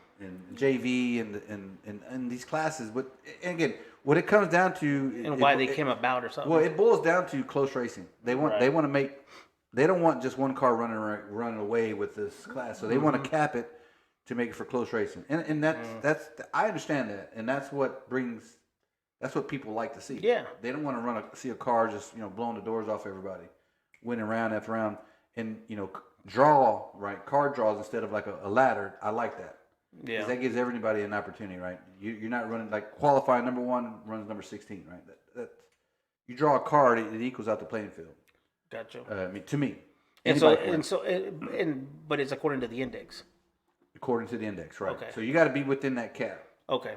JV and these classes. But and again, what it comes down to and why they came about or something. well, it boils down to close racing. They want Right. to make. They don't want just one car running away with this class. So they want to cap it to make it for close racing. And that's I understand that, and that's what people like to see. Yeah. They don't want to see a car just blowing the doors off everybody, winning round after round, and draw car draws instead of like a ladder. I like that. Yeah. 'Cause that gives everybody an opportunity, right? You're not running like qualifying number 1 runs number 16, right? That you draw a card, it equals out the playing field. Gotcha. I mean, to me. And Anybody so can, but it's according to the index. according to the index, right? Okay. So you got to be within that cap Okay.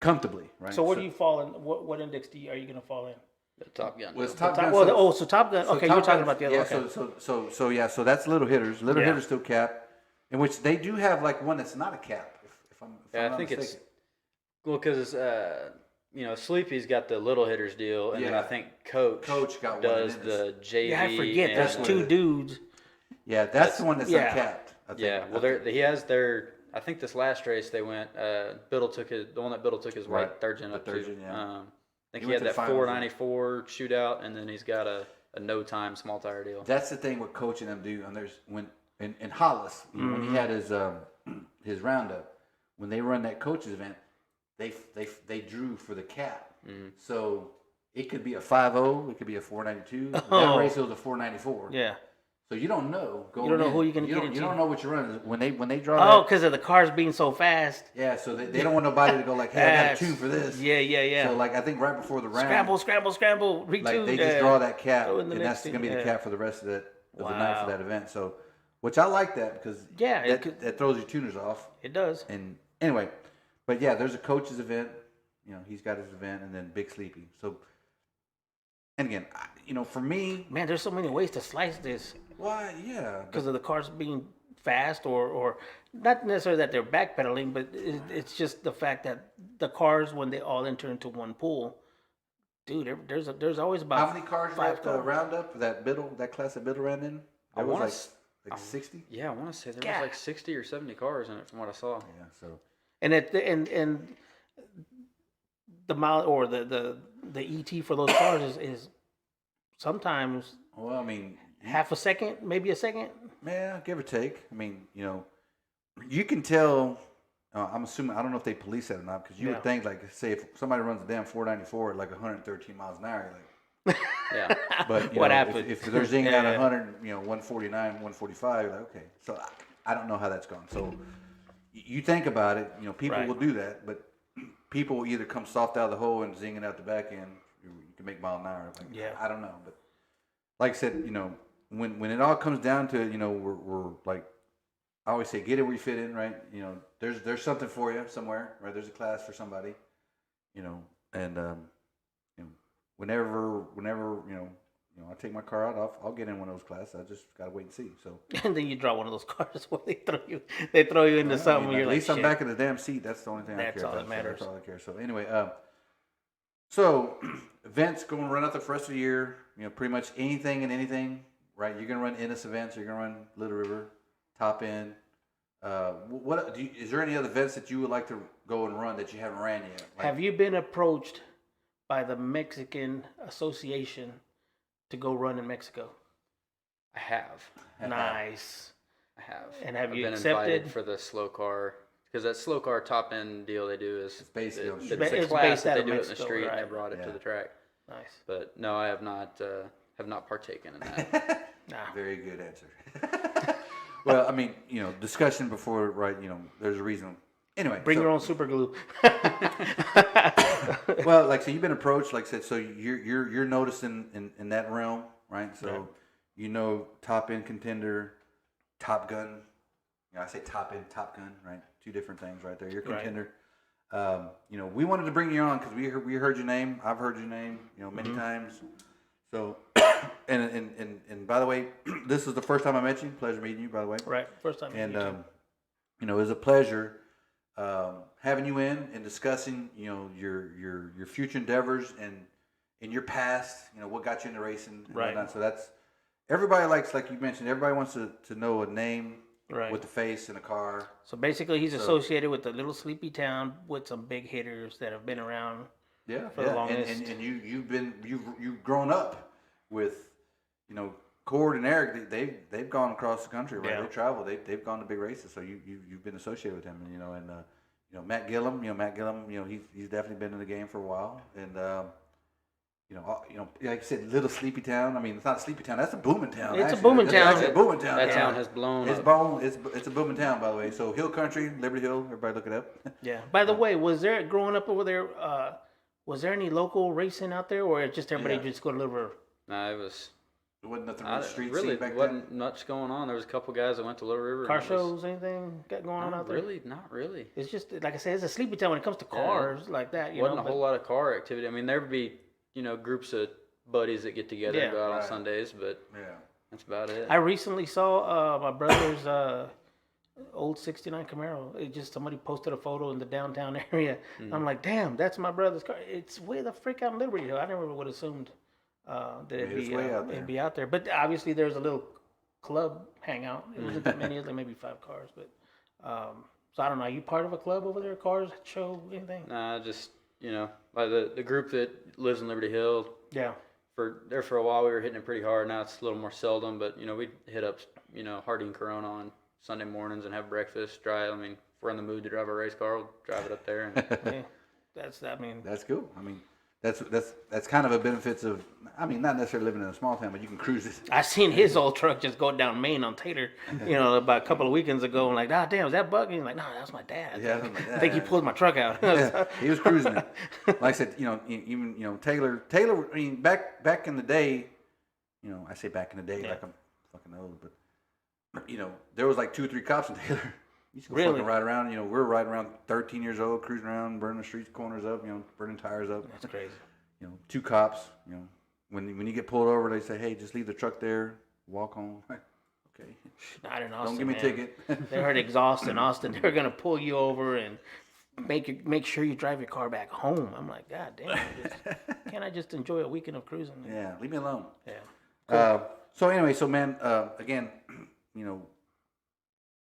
comfortably, right? So where do you fall in? What index are you gonna fall in? the Top Gun. Well, it's deal. Top Gun. So Top Gun. Okay, you're talking about the other. Yeah. Okay. So that's little hitters. Little Yeah. hitters still cap, in which they do have like one that's not a cap. If I'm Yeah, I not think mistaken. well, because Sleepy's got the little hitters deal, and then Yeah. I think Coach Coach got one does in the JV. Yeah, I forget. and- There's what two it is. dudes. Yeah, that's the one that's yeah. uncapped. I think. Yeah, well, he has their. I think this last race they went. Biddle took the one that Biddle took his white Right, third gen the up third to. gen, yeah. I think He he went had to the that finals, 494 shootout, and then he's got a no time small tire deal. That's the thing with Coach and them do. And there's in Hollis when he had his roundup, when they run that coaches event, they drew for the cap. So it could be a 5.0, it could be a 492. That race was a 494. Yeah. So you don't know. You don't know who you're gonna get You into. don't know what you're running when they draw. Oh, that, because of the cars being so fast. yeah. So they don't want nobody to go like, hey, I got a tune for this. Yeah. So like I think right before the round, Scramble, retune. like they just draw that cap, throw in the and next that's gonna be thing, the yeah. cap for the rest of the night Wow. for that event. So, which I like that because Yeah, that throws your tuners off. it does. And anyway, but yeah, there's a coach's event. He's got his event, and then Big Sleepy. So And again, for me, Man, there's so many ways to slice this why, yeah, because of the cars being fast or not necessarily that they're backpedaling, but it's just the fact that the cars, when they all enter into one pool, dude, there's always about how many cars were five at the cars. roundup that class that Biddle ran in? I There was wanna like 60. Yeah, I want to say there Yeah. was like 60 or 70 cars in it from what I saw. Yeah, so And and the mile or the ET for those cars is sometimes well, I mean, half a second, maybe a second. yeah, give or take. I mean, you can tell. I'm assuming I don't know if they police that or not because you would think like say if somebody runs a damn 494 at like 113 miles an hour, you're like. Yeah. But What happened? If they're zinging Yeah, out yeah. 100, 149, 145, you're like, okay. So I don't know how that's gone. So you think about it, people Right. will do that, but people will either come soft out of the hole and zing it out the back end. You can make mile an hour. Like, Yeah. I don't know, but like I said, when it all comes down to it, we're like I always say, get it where you fit in, right? There's something for you somewhere, right? There's a class for somebody, and whenever I take my car out, I'll get in one of those classes. I just gotta wait and see. So And then you draw one of those cars where they throw you into something. You're at like, least I'm shit. back in the damn seat. That's the only thing I That's care all about. that matters. So that's all I care. So anyway, so events going to run out the rest of the year. Pretty much anything and anything, right? You're gonna run Ennis events. You're gonna run Little River, Top End. Is there any other events that you would like to go and run that you haven't ran yet? Have you been approached by the Mexican Association to go run in Mexico? I have. Nice. I have. And have I've you been accepted? invited for the slow car because that slow car top end deal they do is basically on the it's street. a It's class based that out they of do it in the Mexico, street and right. they brought it Yeah. to the track. Nice. But no, I have not partaken in that. Nah. Very good answer. Well, I mean, discussion before, right? There's a reason. Anyway, Bring your own super glue. Well, like so, you've been approached, like I said, so you're noticing in that realm, right? So, top end contender, Top Gun. I say top end, Top Gun, right? Two different things, right there. You're a contender. We wanted to bring you on because we heard your name. I've heard your name, many times. So, and by the way, this is the first time I met you. Pleasure meeting you, by the way. Right. First time. And it was a pleasure having you in and discussing, your future endeavors and in your past, what got you into racing and Right. whatnot. So that's everybody likes, like you mentioned, everybody wants to know a name Right. with the face and a car. So basically, he's associated with a little sleepy town with some big hitters that have been around. Yeah, For the longest. and you've grown up with, Cord and Eric. They've gone across the country, right? Yeah. They travel. They've gone to big races. So you've been associated with them, and Matt Gillum. He's definitely been in the game for a while, and like I said, little sleepy town. I mean, it's not a sleepy town. That's a booming town. It's a actually. booming That's town. actually a booming town. That Yeah. town has blown It's up. it's a booming town, by the way. So Hill Country, Liberty Hill. Everybody look it up. Yeah. By the way, was there growing up over there? Was there any local racing out there, or just everybody Yeah. just go to Little River? No, it was. There wasn't nothing I on the street really scene back wasn't then. much going on. There was a couple guys that went to Little River. Car and it was- shows, anything got going on out there? Not really. It's just like I said, it's a sleepy town when it comes to cars like that. You Wasn't know, a whole lot of car activity. I mean, there would be groups of buddies that get together and Yeah. go out on Right. Sundays, but Yeah. that's about it. I recently saw my brother's old '69 Camaro. It just somebody posted a photo in the downtown area. I'm like, damn, that's my brother's car. It's way the frick out in Liberty Hill. I never would have assumed that It's way out there. it'd be out there. But obviously, there's a little club hangout. It wasn't that many, like maybe 5 cars. But so I don't know. Are you part of a club over there? Cars show anything? Nah, just like the group that lives in Liberty Hill. Yeah. For a while, we were hitting it pretty hard. Now it's a little more seldom, but we'd hit up Hardy and Corona on Sunday mornings and have breakfast. Drive. I mean, if we're in the mood to drive a race car, we'll drive it up there. And Yeah. That's cool. I mean, that's kind of a benefits of. I mean, not necessarily living in a small town, but you can cruise it. I seen his old truck just go down Main on Taylor, about a couple of weekends ago. And like, ah, damn, is that Buck? And he's like, no, that's my dad. Yeah, that's my I think he dad. pulled my truck out. Yeah, he was cruising it. Like I said, even Taylor. I mean, back in the day, I say back in the day like I'm fucking old, but there was like 2 or 3 cops in Taylor. You used to go Really? fucking ride around. We were riding around 13 years old, cruising around, burning the streets, corners up, burning tires up. That's crazy. 2 cops, when you get pulled over, they say, "Hey, just leave the truck there, walk home." Okay. Not in Austin. Don't give me a ticket. They heard exhaust in Austin. They're gonna pull you over and make sure you drive your car back home. I'm like, God damn! Can't I just enjoy a weekend of cruising? Yeah, leave me alone. Yeah. So anyway, man, again,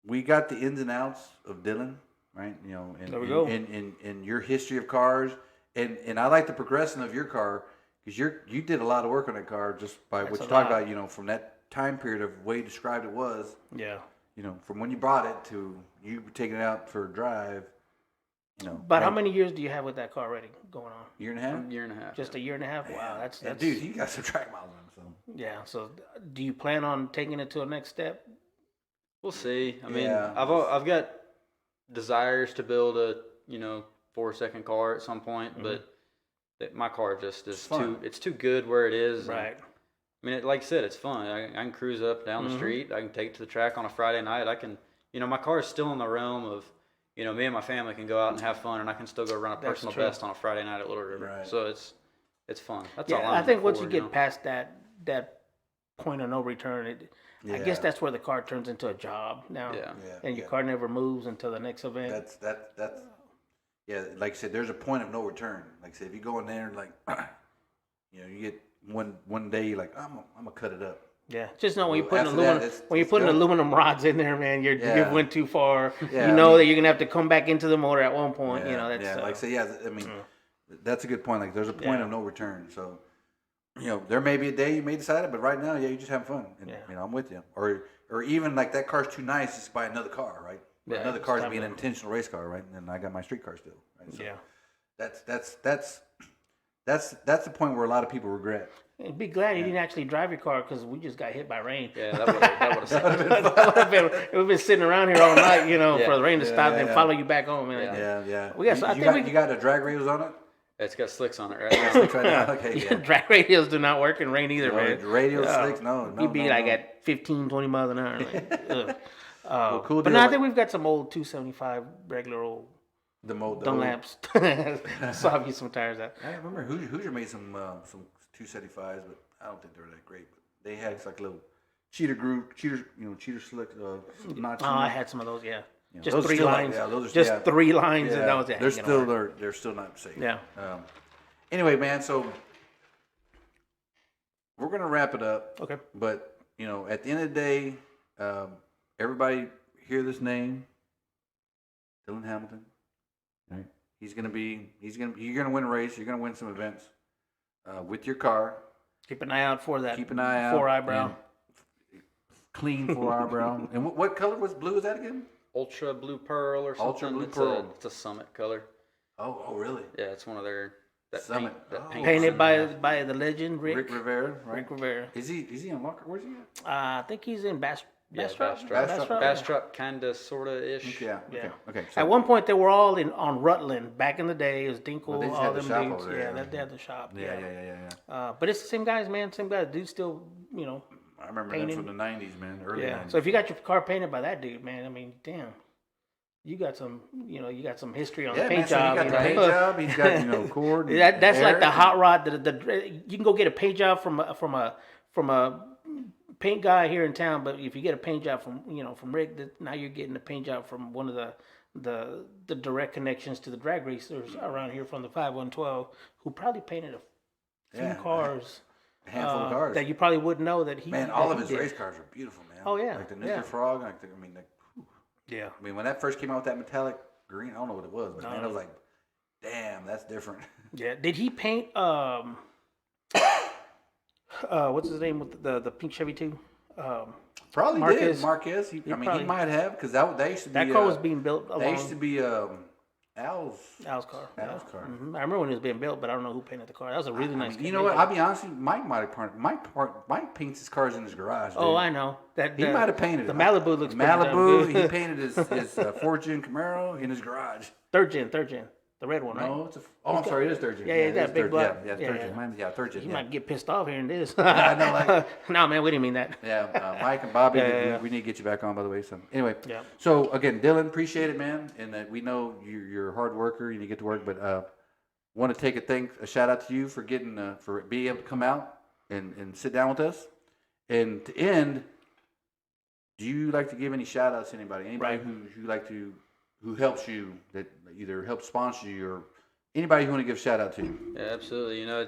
we got the ins and outs of Dylan, right? There we go. In your history of cars, and I like the progression of your car because you did a lot of work on that car just by what you talked about. From that time period of way you described it was. Yeah. From when you bought it to you taking it out for a drive. But how many years do you have with that car already going on? Year and a half. Year and a half. Just a year and a half. Wow, that's dude. You got some track miles on it, so. Yeah. So, do you plan on taking it to a next step? We'll see. I mean, I've got desires to build a 4-second car at some point, but my car just is too good where it is. Right. I mean, like I said, it's fun. I can cruise up down the street. I can take it to the track on a Friday night. I can, my car is still in the realm of, me and my family can go out and have fun, and I can still go run a personal best on a Friday night at Little River. Right. So it's fun. That's Yeah, all I'm I think once for, you get past that point of no return, I guess that's where the car turns into a job now. Yeah. And your car never moves until the next event. That's like I said, there's a point of no return. Like I said, if you go in there and like, you get one day you're like, I'm gonna cut it up. Yeah, just know when you're putting After that, aluminum rods in there, man, you went too far. Yeah, you know that you're gonna have to come back into the motor at one point. That's like I say, I mean, that's a good point. Like there's a point of no return. So, there may be a day you may decide it, but right now, you just have fun. And, I'm with you. Or even like that car's too nice, just buy another car, right? Yeah, another car's being an intentional race car, right? And I got my street car still. Right? So that's the point where a lot of people regret. And be glad you didn't actually drive your car because we just got hit by rain. Yeah, that would have It would have been sitting around here all night, for the rain to stop and follow you back home. Man. Yeah. We got, you got the drag radials on it? It's got slicks on it right now. Okay, drag radials do not work in rain either, man. Radio slicks, no. You'd be at 15, 20 miles an hour. Like, well, cool but deal. I think we've got some old 275 regular old Dunlaps. Swap you some tires out. I remember Hoosier made some 275s, but I don't think they were that great. But they had like a little cheater slick notch. Oh, I had some of those, yeah. Just those 3 still lines. Those are, just 3 lines, and that was it. They're still not safe. Yeah. Anyway, man, so we're gonna wrap it up. Okay. But at the end of the day, everybody hear this name, Dylan Hamilton. Right? You're gonna win a race. You're gonna win some events with your car. Keep an eye out for that. Keep an eye out. 4 eyebrow. Clean 4 eyebrow. And what color was blue? Is that again? Ultra Blue Pearl or something. Ultra Blue Pearl. It's a Summit color. Oh, really? Yeah, it's one of their Summit. paint Painted by the legend Rick Rivera. Right? Rick Rivera. Is he in Locker? Where's he at? I think he's in Bastrop. Bastrop, kinda, sorta ish. Yeah. Okay. So At one point, they were all on Rutland. Back in the day, it was Dinkle, Well, they just all had the them shop dudes. over there, Yeah, yeah. they had the shop. Yeah. But it's the same guys, man. Same guys. Dude still, I remember painted. that from the '90s, man. Early Yeah. 90s. So if you got your car painted by that dude, man, I mean, damn. You got some history on the paint job. So you got the paint job. He's got cord. And That's like the air. hot rod. You can go get a paint job from a paint guy here in town, but if you get a paint job from Rick, now you're getting a paint job from one of the direct connections to the drag racers around here from the 5112, who probably painted a few cars. A handful of cars. That you probably wouldn't know that he. Man, all of his race cars are beautiful, man. Oh yeah. Like the Nuclear Frog. Yeah. I mean, when that first came out with that metallic green, I don't know what it was, but man, I was like, damn, that's different. Yeah. Did he paint what's his name with the pink Chevy too? Probably Marquez. did. Marquez. He might have, because that used to be. That car was being built along. That used to be Al's car. Al's car. Mm-hmm. I remember when it was being built, but I don't know who painted the car. That was a really nice car. You know what? I'll be honest with you, Mike paints his cars in his garage. Dude. Oh, I know. He might have painted the it. Malibu looks pretty Malibu. damn good. He painted his Ford-gen Camaro in his garage. Third gen, the red one, right? No, I'm sorry, it is third gen. Yeah, that big block. Yeah, third gen. Yeah, third gen. He might get pissed off hearing this. I know, like. No, man, we didn't mean that. Yeah, Mike and Bobby, we need to get you back on, by the way. So anyway, So again, Dylan, appreciate it, man, and we know you're a hard worker. You need to get to work, but want to take a shout out to you for being able to come out and sit down with us. And to end, do you like to give any shout outs to anybody? Anybody who helps you, that either helps sponsor you, or anybody you want to give a shout out to? Yeah, absolutely. You know,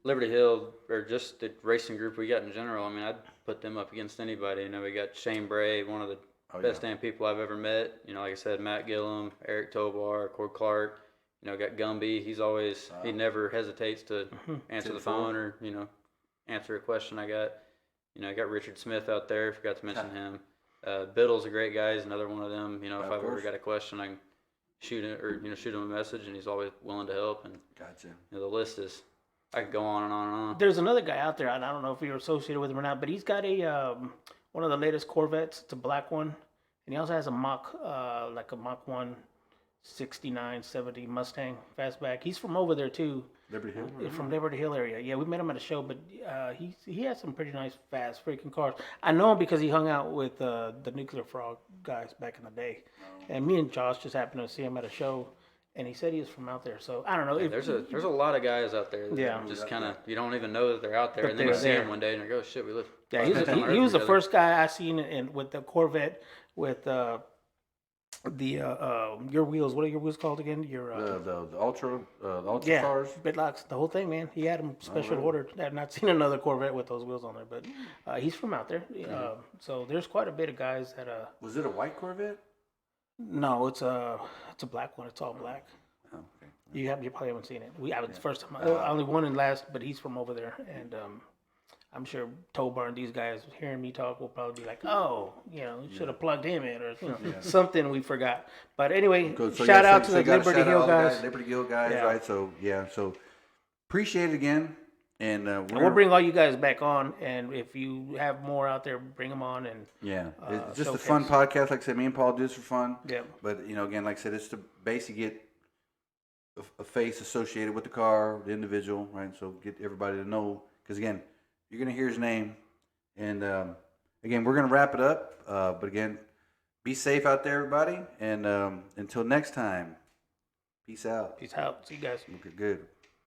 Liberty Hill, or just the racing group we got in general, I mean, I'd put them up against anybody. You know, we got Shane Bray, one of the best damn people I've ever met. You know, like I said, Matt Gillum, Eric Tobar, Cord Clark. You know, got Gumby. He's always, he never hesitates to answer the phone or, you know, answer a question I got. You know, I got Richard Smith out there. Forgot to mention him. Biddle's a great guy. He's another one of them. You know, if I've ever got a question, I can shoot him a message, and he's always willing to help. And Gotcha. You know, the list is, I could go on and on and on. There's another guy out there, and I don't know if you're associated with him or not, but he's got a one of the latest Corvettes. It's a black one, and he also has a Mach, like a Mach 1 69, 70 Mustang fastback. He's from over there too. Liberty Hill? From Liberty Hill area. Yeah, we met him at a show, but he has some pretty nice fast freaking cars. I know him because he hung out with the Nuclear Frog guys back in the day. And me and Josh just happened to see him at a show, and he said he was from out there. So I don't know. Yeah, there's a lot of guys out there that just kind of, you don't even know that they're out there, and then you see them one day and you go, shit, we live. Yeah, he was the first guy I seen with the Corvette with your wheels. What are your wheels called again? Your the Ultra Stars, Bitlocks, the whole thing, man. He had them special ordered. I've not seen another Corvette with those wheels on there, but he's from out there. So there's quite a bit of guys that. Was it a white Corvette? No, it's a black one. It's all black. Oh, okay. You probably haven't seen it. I was the first time. I only one and last, but he's from over there, and I'm sure Tobar and these guys hearing me talk will probably be like, "Oh, you know, should have plugged him in, or something we forgot." But anyway, shout out to the Liberty Hill guys. Liberty Hill guys, right? So appreciate it again, and we'll bring all you guys back on. And if you have more out there, bring them on. And it's just a fun podcast. Like I said, me and Paul do this for fun. Yeah. But you know, again, like I said, it's to basically get a face associated with the car, the individual, right? So get everybody to know, because again, you're going to hear his name. And again, we're going to wrap it up. But again, be safe out there, everybody. And until next time, peace out. Peace out. See you guys. Okay, good.